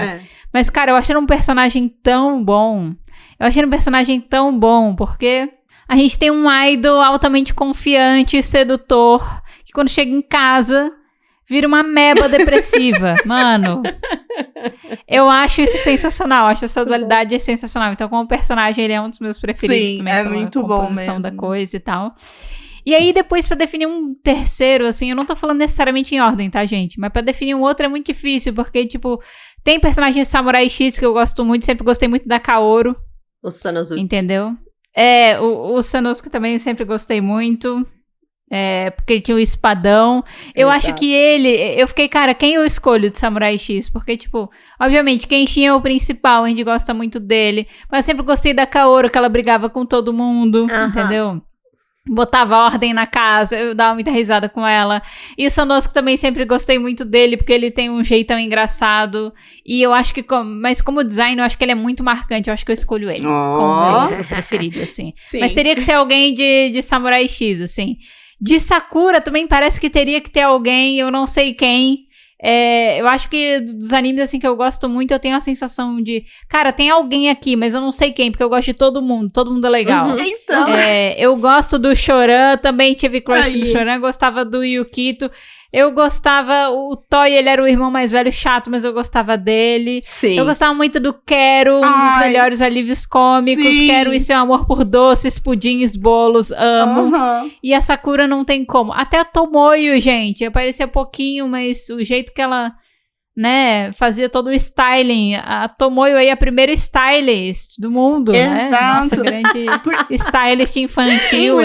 Mas, cara, eu achei um personagem tão bom. Porque a gente tem um idol altamente confiante e sedutor, que quando chega em casa... vira uma ameba depressiva. Mano, eu acho isso sensacional. Acho essa dualidade sensacional. Então, como personagem, ele é um dos meus preferidos. Sim, também, é muito bom mesmo. Composição da coisa e tal. E aí, depois, pra definir um terceiro, assim, eu não tô falando necessariamente em ordem, tá, gente? Mas pra definir um outro é muito difícil, porque, tipo, tem personagem de Samurai X que eu gosto muito. Sempre gostei muito da Kaoru. O Sanosuke. Entendeu? O Sanosuke também sempre gostei muito. Porque ele tinha o espadão. Eu acho que eu fiquei, cara, quem eu escolho de Samurai X? Porque, tipo, obviamente, Kenshin é o principal, a gente gosta muito dele. Mas eu sempre gostei da Kaoru, que ela brigava com todo mundo, entendeu? Botava ordem na casa, eu dava muita risada com ela. E o Sanosuke também sempre gostei muito dele, porque ele tem um jeitão engraçado. E eu acho que, mas como design, eu acho que ele é muito marcante. Eu acho que eu escolho ele como meu preferido, assim. Sim. Mas teria que ser alguém de Samurai X, assim. De Sakura também parece que teria que ter alguém, eu não sei quem. Eu acho que dos animes assim que eu gosto muito, eu tenho a sensação de, cara, tem alguém aqui, mas eu não sei quem, porque eu gosto de todo mundo é legal. Então. Eu gosto do Choran, também tive crush no Choran, gostava do Yukito. Eu gostava, o Toy, ele era o irmão mais velho chato, mas eu gostava dele. Sim. Eu gostava muito do Quero, um dos melhores alívios cômicos. Sim. Quero e seu amor por doces, pudins, bolos, amo. E a Sakura não tem como. Até a Tomoyo, gente, aparecia pouquinho, mas o jeito que ela, né, fazia todo o styling. A Tomoyo aí é a primeira stylist do mundo, né? Nossa, grande stylist infantil.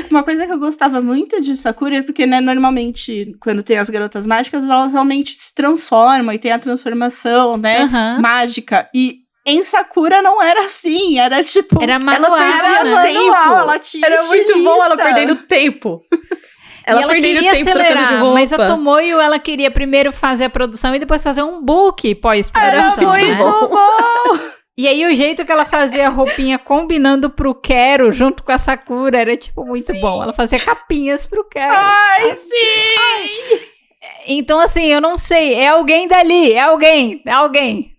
Uma coisa que eu gostava muito de Sakura é porque, né, normalmente, quando tem as garotas mágicas, elas realmente se transformam e tem a transformação, né, mágica. E em Sakura não era assim, era tipo... Era manual, ela tinha Era muito bom ela perdendo tempo. Ela queria acelerar, mas a Tomoyo, ela queria primeiro fazer a produção e depois fazer um book pós-produção, né? Muito bom! E aí o jeito que ela fazia a roupinha combinando pro Quero junto com a Sakura era, tipo, muito bom. Ela fazia capinhas pro Quero. Ai, sim! Então, assim, eu não sei. É alguém dali, é alguém,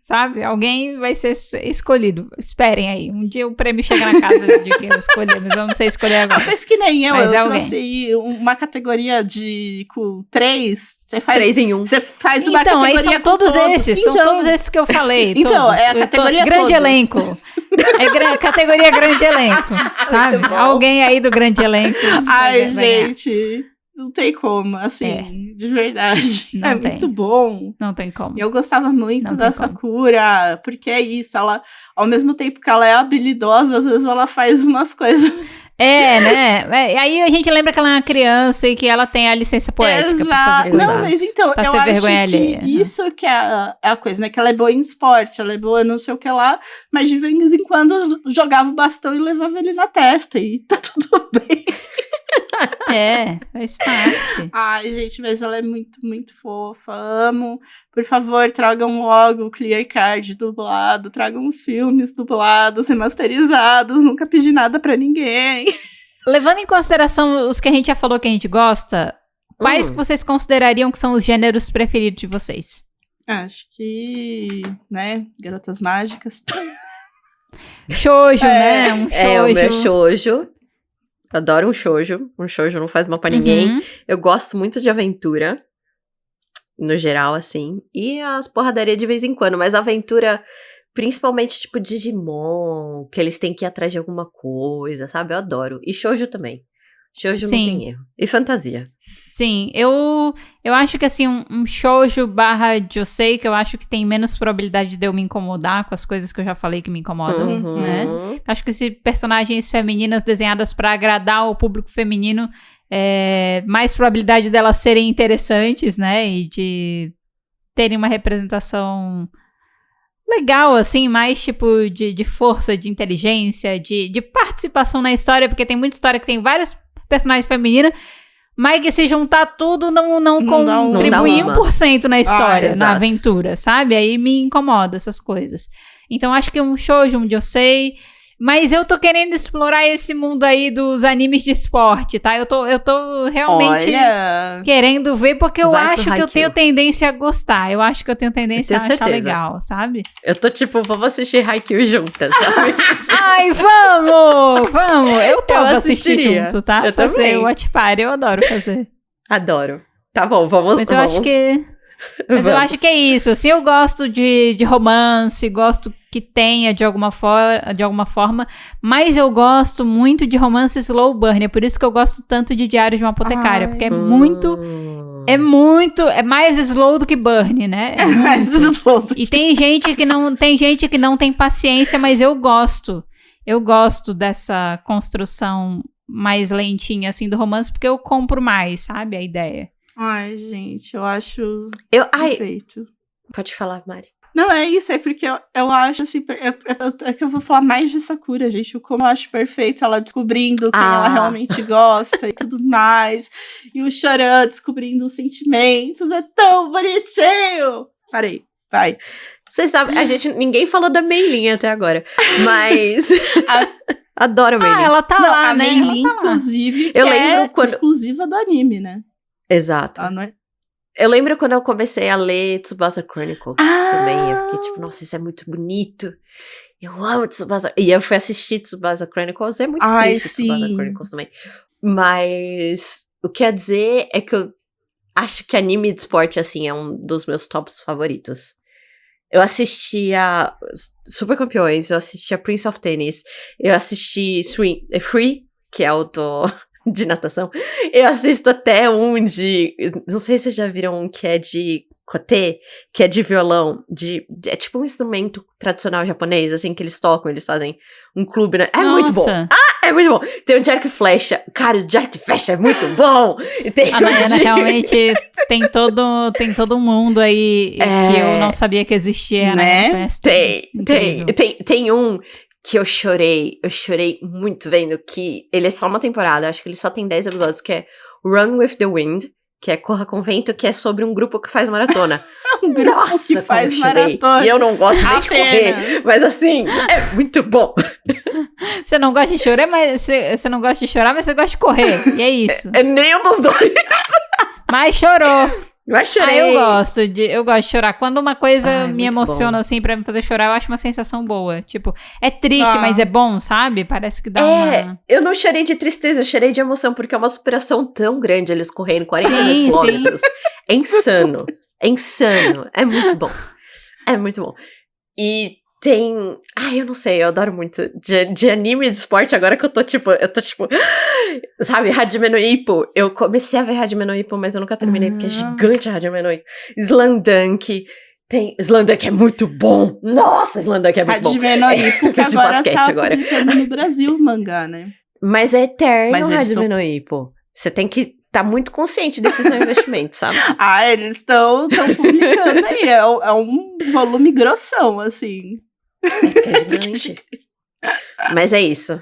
sabe? Alguém vai ser escolhido. Esperem aí. Um dia o prêmio chega na casa de quem eu escolher, mas eu não sei escolher agora. Fez que nem eu. Mas eu trouxe uma categoria com 3. Você faz 3 em 1. Você faz uma categoria aí são todos esses. Então, são todos esses que eu falei. Então, todos. é a categoria grande todos. Elenco. Categoria grande elenco. Sabe? Alguém aí do grande elenco. Ai, gente... Não tem como, assim, de verdade. Não tem. Muito bom. Não tem como. Eu gostava muito Não da tem como. Sakura, porque é isso, ela, ao mesmo tempo que ela é habilidosa, às vezes ela faz umas coisas. Né? Aí a gente lembra que ela é uma criança e que ela tem a licença poética pra fazer coisas. Não, mas então, pra eu ser acho vergonha que alheia. isso que é a coisa, né? Que ela é boa em esporte, ela é boa não sei o que lá, mas de vez em quando jogava o bastão e levava ele na testa, e tá tudo bem. Faz parte. Ai, gente, mas ela é muito, muito fofa, amo. Por favor, tragam logo o Clear Card dublado, tragam os filmes dublados, remasterizados, nunca pedi nada pra ninguém. Levando em consideração os que a gente já falou que a gente gosta, quais que vocês considerariam que são os gêneros preferidos de vocês? Acho que, né, Garotas Mágicas. Shoujo, né? Um shoujo. É, o meu shoujo. Adoro um shoujo. Um shoujo não faz mal pra ninguém. Uhum. Eu gosto muito de aventura. No geral, assim. E as porradarias de vez em quando. Mas aventura, principalmente tipo Digimon. Que eles têm que ir atrás de alguma coisa, sabe? Eu adoro. E shoujo também. Shoujo não tem erro. E fantasia. Sim, eu acho que assim, um shoujo barra josei, que eu acho que tem menos probabilidade de eu me incomodar com as coisas que eu já falei que me incomodam, né? Acho que se personagens femininas desenhadas pra agradar o público feminino, mais probabilidade delas serem interessantes, né? E de terem uma representação legal, assim, mais tipo de força, de inteligência, de participação na história, porque tem muita história que tem várias personagens femininas, mas que se juntar tudo não contribui 1% na história, na aventura, sabe? Aí me incomoda essas coisas. Então acho que um shoujo, um josei, mas eu tô querendo explorar esse mundo aí dos animes de esporte, tá? Eu tô realmente querendo ver, porque eu acho que eu tenho tendência a gostar. Eu acho que eu tenho tendência a achar legal, sabe? Eu tô tipo, vamos assistir Haikyuu juntas, sabe? Ai, vamos! Eu topo assistir junto, tá? Eu fazer também. o Watch Party, eu adoro fazer. Adoro. Tá bom, vamos. Mas eu acho que... Mas eu acho que é isso, assim, eu gosto de romance, gosto que tenha de alguma forma, mas eu gosto muito de romance slow burn, é por isso que eu gosto tanto de Diário de uma Apotecária, porque é mais slow do que burn, né? É mais slow. E tem gente que não tem paciência, mas eu gosto dessa construção mais lentinha, assim, do romance, porque eu compro mais, sabe, a ideia. Ai, gente, eu acho perfeito. Pode falar, Mari. Não, é isso, é porque eu acho assim, é que eu vou falar mais de Sakura, gente, como eu acho perfeito ela descobrindo quem ela realmente gosta e tudo mais, e o Choran descobrindo os sentimentos, é tão bonitinho! Parei, vai. Vocês sabem, ninguém falou da Meilin até agora, mas adoro a Meilin. Ela tá lá, a né? Meilin, inclusive, eu lembro quando... exclusiva do anime, né? Exato. Não é? Eu lembro quando eu comecei a ler Tsubasa Chronicles também. Eu fiquei tipo, nossa, isso é muito bonito. Eu amo Tsubasa. E eu fui assistir Tsubasa Chronicles. É muito triste Tsubasa Chronicles também. Mas o que quer dizer é que eu acho que anime de esporte, assim, é um dos meus tops favoritos. Eu assistia Super Campeões, eu assistia Prince of Tennis, eu assisti Free, que é o de natação. Eu assisto até um de... Não sei se vocês já viram um que é de kote, que é de violão. É tipo um instrumento tradicional japonês, assim, que eles tocam, eles fazem um clube, né? É muito bom. É muito bom. Tem o Jerk Flecha. Cara, o Jerk Flecha é muito bom. E tem a Nayana realmente tem todo um mundo aí que eu não sabia que existia, né? Tem um que eu chorei muito vendo, que ele é só uma temporada, acho que ele só tem 10 episódios, que é Run with the Wind, que é Corra com Vento, que é sobre um grupo que faz maratona. Um grupo que faz maratona. E eu não gosto nem de correr, mas assim, é muito bom. Você não gosta de chorar, mas você não gosta de chorar, mas você gosta de correr, e é isso. É nenhum dos dois. Mas chorou. Mas chorei. Eu gosto de chorar. Quando uma coisa me emociona, assim, pra me fazer chorar, eu acho uma sensação boa. Tipo, é triste, mas é bom, sabe? Parece que dá uma... Eu não chorei de tristeza, eu chorei de emoção, porque é uma superação tão grande, eles correndo 42 quilômetros. É insano. É insano. É muito bom. É muito bom. E Tem... Ai, eu não sei, eu adoro muito. De anime e de esporte, agora que eu tô tipo... Sabe, Hajime no Ippo. Eu comecei a ver Hajime no Ippo, mas eu nunca terminei, porque é gigante Hajime no Ippo. Slamdunk. Slamdunk é muito bom. Nossa, Slamdunk é muito bom. Hajime no Ippo, que de agora basquete tá agora. publicando no Brasil o mangá, né? Mas é eterno Mas eles Hajime no Ippo. Você tem que estar muito consciente desses investimentos, sabe? Eles estão publicando aí. É um volume grossão, assim. É gigante. Mas é isso.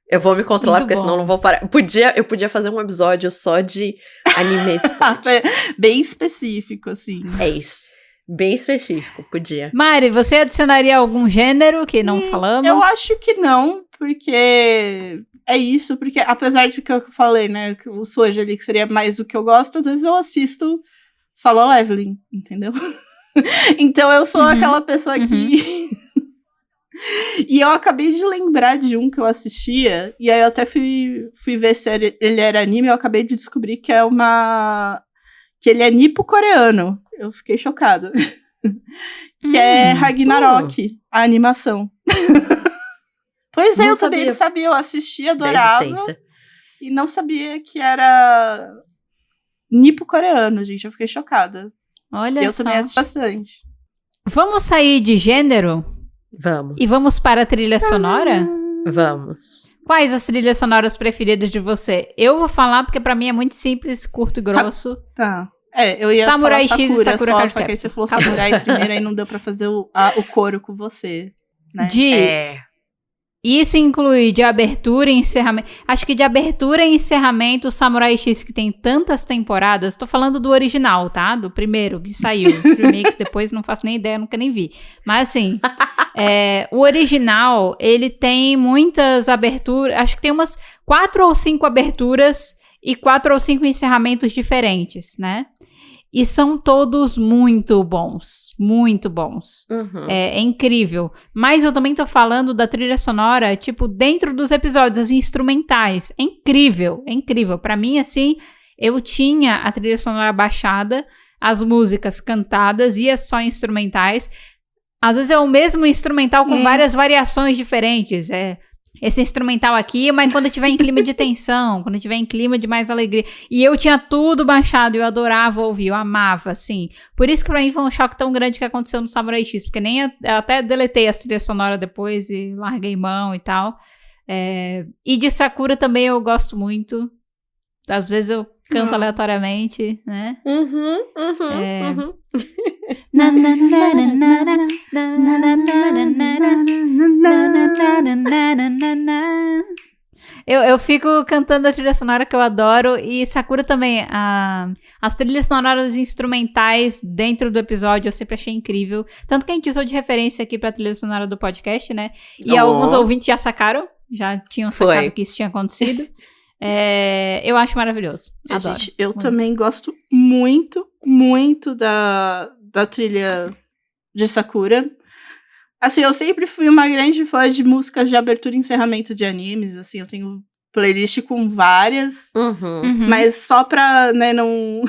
Eu vou me controlar, Muito porque bom. senão eu não vou parar. Eu podia fazer um episódio só de anime de esporte. Bem específico, assim. É isso. Bem específico, podia. Mari, você adicionaria algum gênero que não falamos? Eu acho que não, porque é isso, porque apesar de que eu falei, né, que o Soji ali que seria mais do que eu gosto, às vezes eu assisto Solo Leveling, entendeu? Então eu sou aquela pessoa que... E eu acabei de lembrar de um que eu assistia, e aí eu até fui ver se ele era anime, eu acabei de descobrir que que ele é nipo-coreano. Eu fiquei chocada. Que é Ragnarok, a animação. Pois é, Não eu também não sabia, eu assistia, adorava, e não sabia que era nipo-coreano, gente, eu fiquei chocada. Olha Eu só. também assisto bastante. Vamos sair de gênero Vamos. e vamos para a trilha sonora? Vamos. Quais as trilhas sonoras preferidas de você? Eu vou falar porque pra mim é muito simples, curto e grosso. Tá. Eu ia Samurai falar X e Sakura só Card que aí Captor. você falou Samurai primeiro, aí não deu pra fazer o coro com você, né? Isso inclui de abertura e encerramento. Acho que de abertura e encerramento, o Samurai X, que tem tantas temporadas. Tô falando do original, tá? Do primeiro que saiu. Os remakes depois não faço nem ideia, nunca nem vi. Mas assim, o original, ele tem muitas aberturas. Acho que tem umas 4 ou 5 aberturas e 4 ou 5 encerramentos diferentes, né? E são todos muito bons. Muito bons. Uhum. É incrível. Mas eu também tô falando da trilha sonora, tipo, dentro dos episódios, as instrumentais. É incrível, é incrível. Pra mim, assim, eu tinha a trilha sonora baixada, as músicas cantadas e as só instrumentais. Às vezes é o mesmo instrumental com várias variações diferentes. Esse instrumental aqui, mas quando eu tiver em clima de tensão, quando eu tiver em clima de mais alegria. E eu tinha tudo baixado, eu adorava ouvir, eu amava, assim. Por isso que pra mim foi um choque tão grande que aconteceu no Samurai X, porque eu até deletei a trilha sonora depois e larguei mão e tal. E de Sakura também eu gosto muito. Às vezes eu canto aleatoriamente, né? Eu fico cantando a trilha sonora que eu adoro. E Sakura também. As trilhas sonoras instrumentais dentro do episódio eu sempre achei incrível. Tanto que a gente usou de referência aqui pra trilha sonora do podcast, né? E alguns ouvintes já sacaram. Já tinham sacado que isso tinha acontecido. Eu acho maravilhoso. Adoro. Gente, eu também gosto muito, muito da trilha de Sakura. Assim, eu sempre fui uma grande fã de músicas de abertura e encerramento de animes. Assim, eu tenho playlist com várias. Mas só pra, né, não...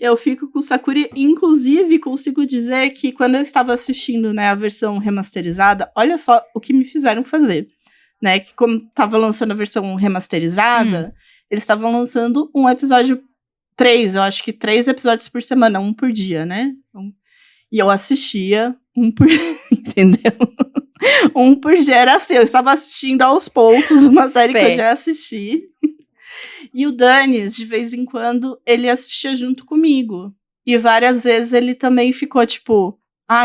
eu fico com Sakura. Inclusive, consigo dizer que quando eu estava assistindo, né, a versão remasterizada, olha só o que me fizeram fazer. Né, que como tava lançando a versão remasterizada, eles estavam lançando um episódio 3, eu acho que 3 episódios por semana, um por dia, né? E eu assistia um por... entendeu? Um por dia era assim, eu estava assistindo aos poucos uma série que eu já assisti. E o Danis, de vez em quando, ele assistia junto comigo. E várias vezes ele também ficou, tipo,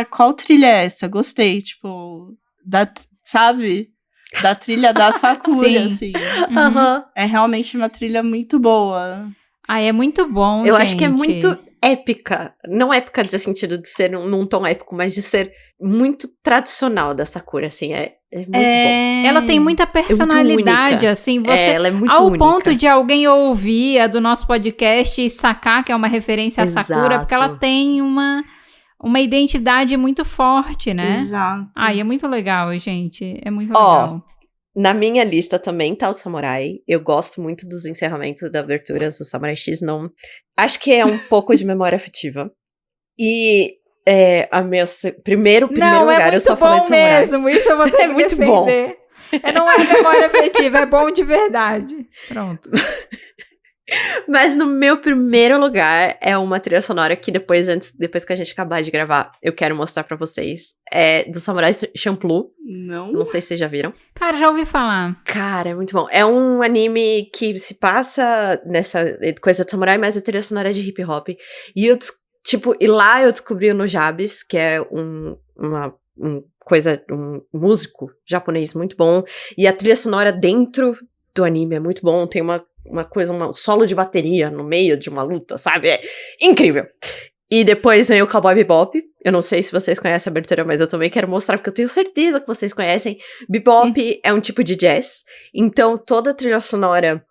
qual trilha é essa? Gostei, tipo, sabe? Da trilha da Sakura, assim. É realmente uma trilha muito boa. É muito bom, Eu gente. acho que é muito épica. Não épica no sentido de ser num tom épico, mas de ser muito tradicional da Sakura, assim. É muito bom. Ela tem muita personalidade, assim. Ela é muito ao única. ponto de alguém ouvir a do nosso podcast e sacar que é uma referência a Sakura, porque ela tem uma identidade muito forte, né? Exato. É muito legal, gente. É muito legal. Na minha lista também tá o Samurai. Eu gosto muito dos encerramentos da abertura do Samurai X. Não... Acho que é um pouco de memória afetiva. E Primeiro Não, lugar, é eu só muito falei bom de samurai. mesmo. Isso eu vou ter É que muito defender. Não é memória afetiva, é bom de verdade. Pronto. Mas no meu primeiro lugar é uma trilha sonora que depois que a gente acabar de gravar, eu quero mostrar pra vocês. É do Samurai Champloo. Não sei se vocês já viram. Cara, já ouvi falar. Cara, é muito bom. É um anime que se passa nessa coisa de samurai, mas a trilha sonora é de hip hop. E lá eu descobri o Nujabes, que é um músico japonês muito bom. E a trilha sonora dentro do anime é muito bom. Tem um solo de bateria no meio de uma luta, sabe? É incrível. E depois vem o Cowboy Bebop. Eu não sei se vocês conhecem a abertura, mas eu também quero mostrar, porque eu tenho certeza que vocês conhecem. Bebop é um tipo de jazz. Então, toda a trilha sonora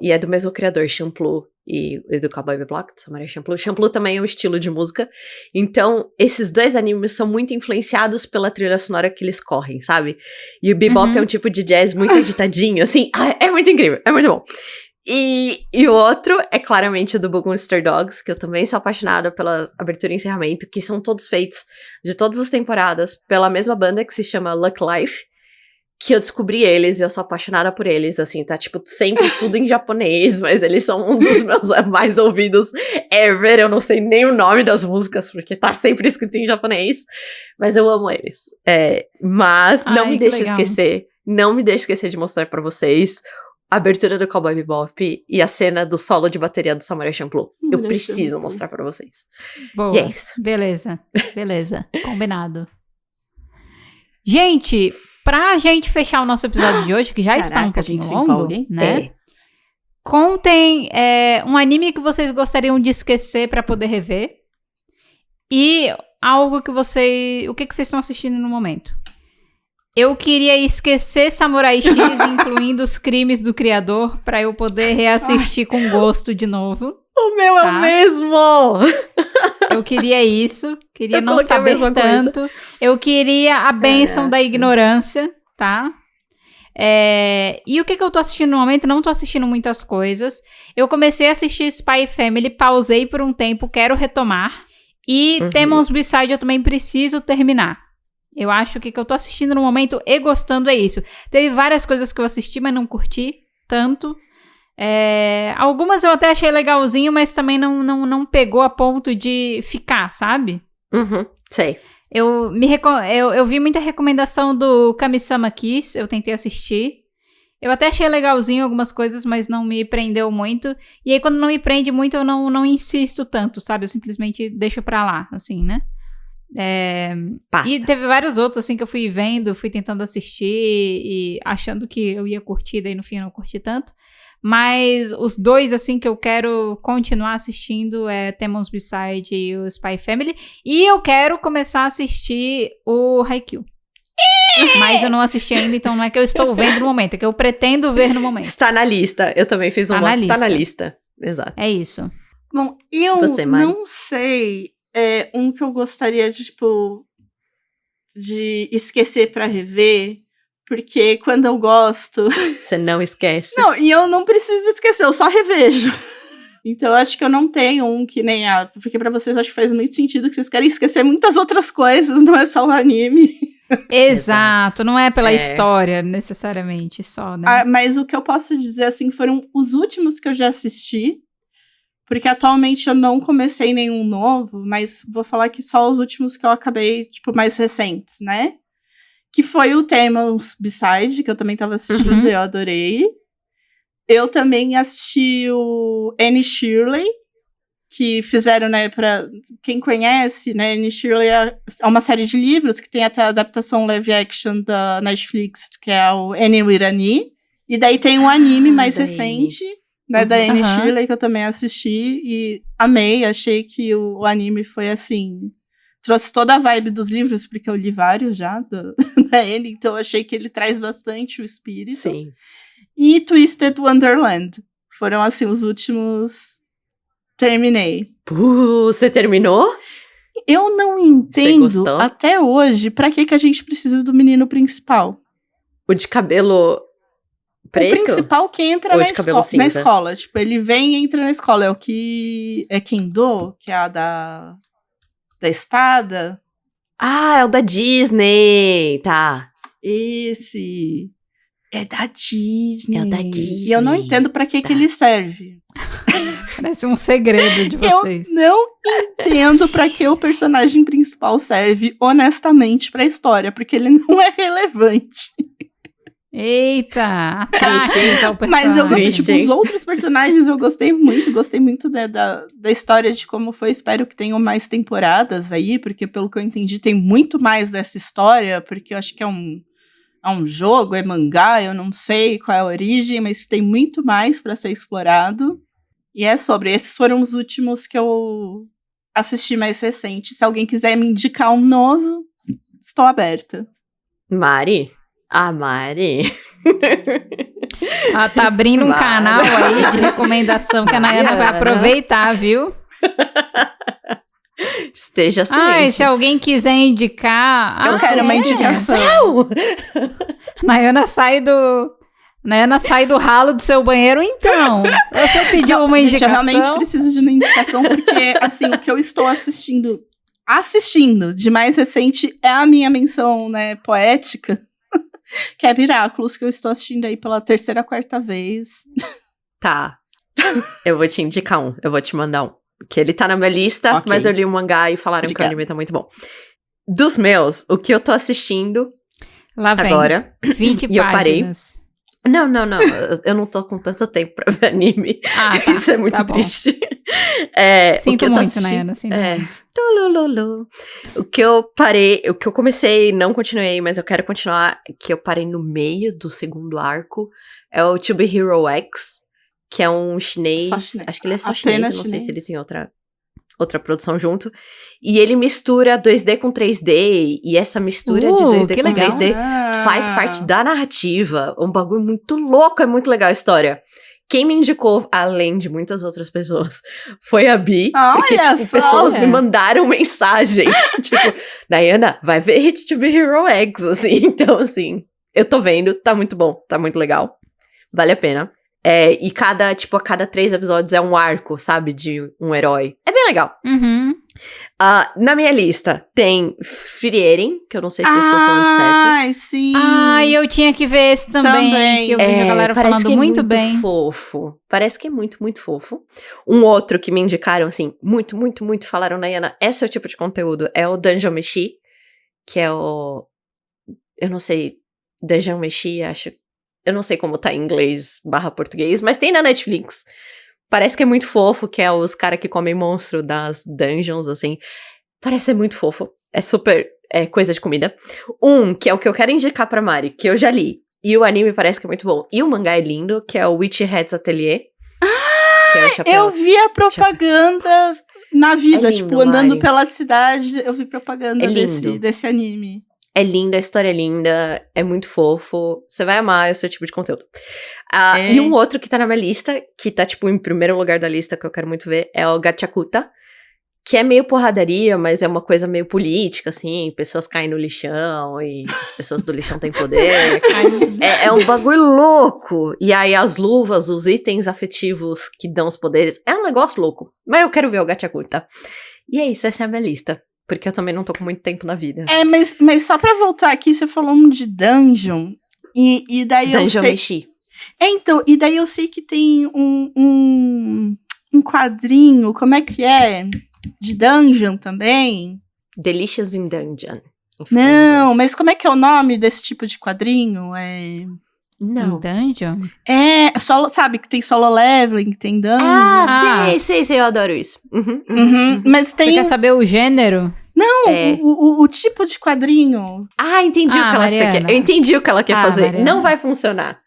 e é do mesmo criador, Champloo, e do Cowboy Bebop, do Samurai Champloo. Champloo também é um estilo de música. Então, esses dois animes são muito influenciados pela trilha sonora que eles correm, sabe? E o Bebop é um tipo de jazz muito agitadinho, assim. É muito incrível, é muito bom. E o outro é claramente do Booster Dogs, que eu também sou apaixonada pela abertura e encerramento, que são todos feitos de todas as temporadas pela mesma banda que se chama Luck Life, que eu descobri eles e eu sou apaixonada por eles, assim, tá, tipo, sempre tudo em japonês, mas eles são um dos meus mais ouvidos ever. Eu não sei nem o nome das músicas, porque tá sempre escrito em japonês, mas eu amo eles. Mas não me deixe esquecer de mostrar pra vocês a abertura do Cowboy Bebop e a cena do solo de bateria do Samurai Champloo. Eu preciso mostrar pra vocês. Boa. E é isso. Beleza. Combinado. Gente, pra gente fechar o nosso episódio de hoje, que já está um pouquinho longo, né? Contem um anime que vocês gostariam de esquecer pra poder rever. E algo que vocês... O que vocês estão assistindo no momento? Eu queria esquecer Samurai X, incluindo os crimes do criador, pra eu poder reassistir com gosto de novo. O meu é o mesmo! Eu queria isso, queria não saber tanto. Eu queria a bênção da ignorância, tá? E o que eu tô assistindo no momento? Não tô assistindo muitas coisas. Eu comecei a assistir Spy Family, pausei por um tempo, quero retomar. E Demon's B-Side eu também preciso terminar. Eu acho que o que eu tô assistindo no momento e gostando é isso. Teve várias coisas que eu assisti, mas não curti tanto. Algumas eu até achei legalzinho, mas também não pegou a ponto de ficar, sabe? Sei. Eu vi muita recomendação do Kami-sama Kiss, eu tentei assistir. Eu até achei legalzinho algumas coisas, mas não me prendeu muito. E aí, quando não me prende muito, eu não insisto tanto, sabe? Eu simplesmente deixo pra lá, assim, né? E teve vários outros, assim, que eu fui vendo, fui tentando assistir e achando que eu ia curtir, daí no fim eu não curti tanto. Mas os dois, assim, que eu quero continuar assistindo é Demon's B-Side e o Spy Family. E eu quero começar a assistir o Haikyuu. Mas eu não assisti ainda, então não é que eu estou vendo no momento, é que eu pretendo ver no momento. Está na lista. Eu também fiz uma. Tá na lista. Exato. É isso. Bom, eu não sei... um que eu gostaria de esquecer pra rever, porque quando eu gosto... Você não esquece. Não, e eu não preciso esquecer, eu só revejo. Então eu acho que eu não tenho um que nem porque pra vocês acho que faz muito sentido que vocês querem esquecer muitas outras coisas, não é só um anime. Exato, não é pela história necessariamente só, né? Mas o que eu posso dizer, assim, foram os últimos que eu já assisti. Porque atualmente eu não comecei nenhum novo, mas vou falar que só os últimos que eu acabei, mais recentes, né? Que foi o Demon's B-Side, que eu também tava assistindo e eu adorei. Eu também assisti o Annie Shirley, que fizeram, né, pra quem conhece, né, Annie Shirley é uma série de livros que tem até a adaptação live action da Netflix, que é o Annie with Annie. E daí tem um anime mais recente... né, da Annie Shirley, que eu também assisti e amei, achei que o anime foi assim, trouxe toda a vibe dos livros, porque eu li vários já da Annie, então eu achei que ele traz bastante o espírito. Sim. E Twisted Wonderland, foram assim os últimos, terminei. Você terminou? Eu não entendo até hoje pra que a gente precisa do menino principal. O de cabelo... preto? O principal que entra na escola. Tipo, ele vem e entra na escola. É o que... É Kendo, que é a da... da espada. Ah, é o da Disney, tá. Esse é da Disney. É o da Disney. E eu não entendo pra que ele serve. Parece um segredo de vocês. Eu não entendo pra que o personagem principal serve, honestamente, pra história, porque ele não é relevante. Eita, ataques ao personagem. Mas eu gostei, Triste, tipo, hein? os outros personagens eu gostei muito da história de como foi. Espero que tenham mais temporadas aí, porque pelo que eu entendi tem muito mais dessa história, porque eu acho que é um jogo, é mangá, eu não sei qual é a origem, mas tem muito mais pra ser explorado. E é sobre, esses foram os últimos que eu assisti mais recentes. Se alguém quiser me indicar um novo, estou aberta. Mari? Ah, Mari. Ela tá abrindo um canal aí de recomendação que a Nayana vai aproveitar, viu? Esteja ciente. Ah, e se alguém quiser indicar... Eu quero uma indicação. Nayana sai do ralo do seu banheiro, então. Você pediu uma Gente, indicação? eu realmente preciso de uma indicação, porque, assim, o que eu estou assistindo de mais recente é a minha menção, né, poética, que é Miraculous, que eu estou assistindo aí pela 3ª, 4ª vez. Tá. Eu vou te indicar um. Eu vou te mandar um. Que ele tá na minha lista, Ok. mas eu li um mangá e falaram que o Obrigada. anime tá muito bom. Dos meus, o que eu tô assistindo Lá vem. agora... 20 E eu parei. páginas. Não. Eu não tô com tanto tempo pra ver anime. Ah, tá. Isso é muito Tá bom. triste. O Sinto que eu tô muito, assistindo- Nayana, sinto muito. Tulululu. O que eu parei, o que eu comecei, não continuei, mas eu quero continuar, que eu parei no meio do 2º arco, é o To Be Hero X, que é um chinês, Só chinês. acho que ele é só Apenas chinês, eu não sei chinês. se ele tem outra produção junto, e ele mistura 2D com 3D, e essa mistura de 2D que com legal. 3D faz parte da narrativa, um bagulho muito louco, é muito legal a história. Quem me indicou, além de muitas outras pessoas, foi a Bi. Porque, Olha tipo, só! pessoas me mandaram mensagem. Tipo, Nayana, vai ver Hit to Be Hero X, assim. Então, assim, eu tô vendo, tá muito bom, tá muito legal. Vale a pena. E a cada 3 episódios é um arco, sabe, de um herói. É bem legal. Uhum. Na minha lista tem Frieren, que eu não sei se eu estou falando certo. Ai, sim. Ah, e eu tinha que ver esse também. Que eu vejo a galera parece falando que é muito bem. Fofo. Parece que é muito, muito fofo. Um outro que me indicaram, assim, muito, muito, muito falaram, Nayana, esse é o tipo de conteúdo, é o Dungeon Meshi, que é o... Eu não sei, Dungeon Meshi, acho... Eu não sei como tá em inglês / português, mas tem na Netflix. Parece que é muito fofo, que é os caras que comem monstro das dungeons, assim. Parece ser muito fofo. É super coisa de comida. Que é o que eu quero indicar pra Mari, que eu já li. E o anime parece que é muito bom. E o mangá é lindo, que é o Witch Hat's Atelier. Que é o chapéu. Eu vi a propaganda na vida, É lindo, tipo, andando Mari. pela cidade, eu vi propaganda É lindo. desse anime. É linda, a história é linda, é muito fofo. Você vai amar esse tipo de conteúdo. E um outro que tá na minha lista, que tá, tipo, em primeiro lugar da lista, que eu quero muito ver, é o Gachakuta, que é meio porradaria, mas é uma coisa meio política, assim, pessoas caem no lixão e as pessoas do lixão têm poder. É um bagulho louco. E aí as luvas, os itens afetivos que dão os poderes, é um negócio louco. Mas eu quero ver o Gachakuta. E é isso, essa é a minha lista. Porque eu também não tô com muito tempo na vida. Mas só pra voltar aqui, você falou um de Dungeon, e daí Dungeon eu sei... Meshi. Então, e daí eu sei que tem um quadrinho, como é que é? De Dungeon também? Delicious in Dungeon. Não, mas como é que é o nome desse tipo de quadrinho? Não. Dungeon? Solo, sabe, que tem solo leveling, que tem Dungeon. Ah, sei, eu adoro isso. Uhum. Mas tem... Você quer saber o gênero? Não, o tipo de quadrinho. Ah, entendi o que ela Mariana. quer. Eu entendi o que ela quer fazer. Mariana. Não vai funcionar.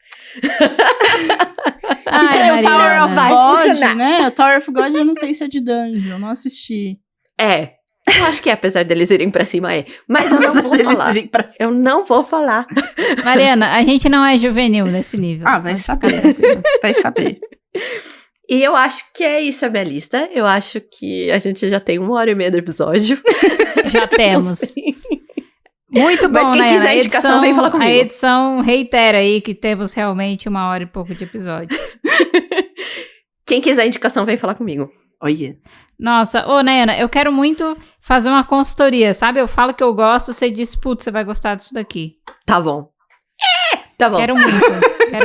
Ai, Tem o Tower Mariana. of Vai God, funcionar. né? O Tower of God eu não sei se é de Dungeon, não assisti. Eu acho que apesar deles irem pra cima, Mas eu não vou falar. Eu não vou falar. Mariana, a gente não é juvenil nesse nível. Ah, vai saber. Vai saber. E eu acho que é isso a minha lista. Eu acho que a gente já tem 1h30 do episódio. Já temos. Não sei. Muito bom, Mas quem Nayana. quiser A indicação, vem falar comigo. A edição reitera aí que temos realmente 1h e pouco de episódio. Quem quiser indicação, vem falar comigo. Olha. Nossa, ô Nayana, eu quero muito fazer uma consultoria, sabe? Eu falo que eu gosto, você diz, putz, você vai gostar disso daqui. Tá bom. Tá bom. Quero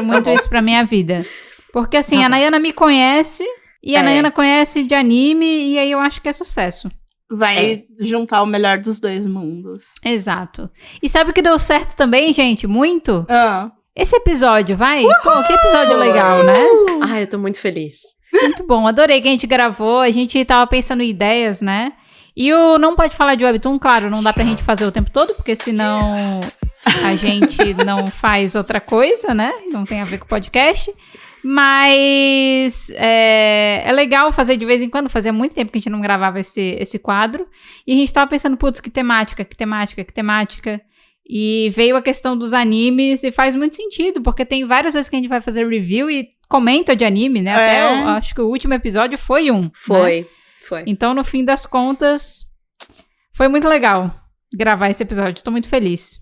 muito isso pra minha vida. Porque assim, a Nayana me conhece e a Nayana conhece de anime e aí eu acho que é sucesso. Vai juntar o melhor dos dois mundos. Exato. E sabe o que deu certo também, gente? Muito? Esse episódio, vai? Pô, que episódio legal, né? Ai, eu tô muito feliz. Muito bom, adorei que a gente gravou, a gente tava pensando em ideias, né? E o Não Pode Falar de Webtoon, claro, não dá pra gente fazer o tempo todo, porque senão a gente não faz outra coisa, né? Não tem a ver com o podcast. Mas é legal fazer de vez em quando, fazia muito tempo que a gente não gravava esse quadro. E a gente tava pensando, putz, que temática. E veio a questão dos animes e faz muito sentido, porque tem várias vezes que a gente vai fazer review e comenta de anime, né? Até acho que o último episódio foi um. Foi. Então, no fim das contas, foi muito legal gravar esse episódio. Tô muito feliz.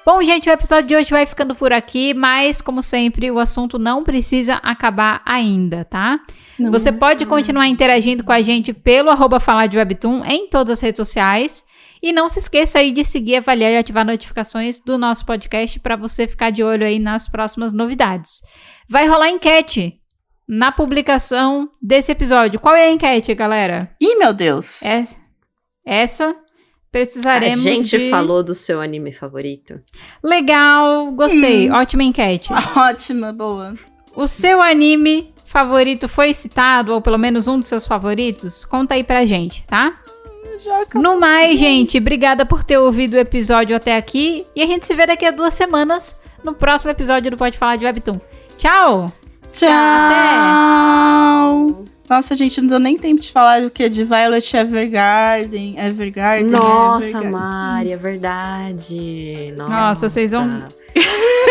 Bom, gente, o episódio de hoje vai ficando por aqui, mas, como sempre, o assunto não precisa acabar ainda, tá? Não. Você pode continuar interagindo com a gente pelo @falardewebtoon em todas as redes sociais. E não se esqueça aí de seguir, avaliar e ativar notificações do nosso podcast para você ficar de olho aí nas próximas novidades. Vai rolar enquete na publicação desse episódio. Qual é a enquete, galera? Ih, meu Deus! Essa precisaremos A gente falou do seu anime favorito. Legal, gostei. Ótima enquete. Ótima, boa. O seu anime favorito foi citado, ou pelo menos um dos seus favoritos? Conta aí pra gente, tá? No mais, gente, obrigada por ter ouvido o episódio até aqui. E a gente se vê daqui a 2 semanas no próximo episódio do Pode Falar de Webtoon. Tchau! Tchau! Até! Nossa, gente, não deu nem tempo de falar do que de Violet Evergarden. Nossa, Mari, é verdade. Nossa, vocês vão...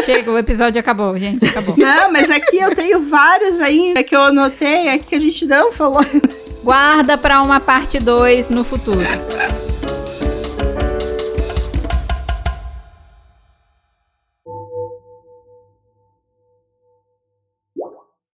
Chega, o episódio acabou, gente, acabou. Não, mas aqui eu tenho vários ainda que eu anotei, aqui que a gente não falou. Guarda pra uma parte 2 no futuro.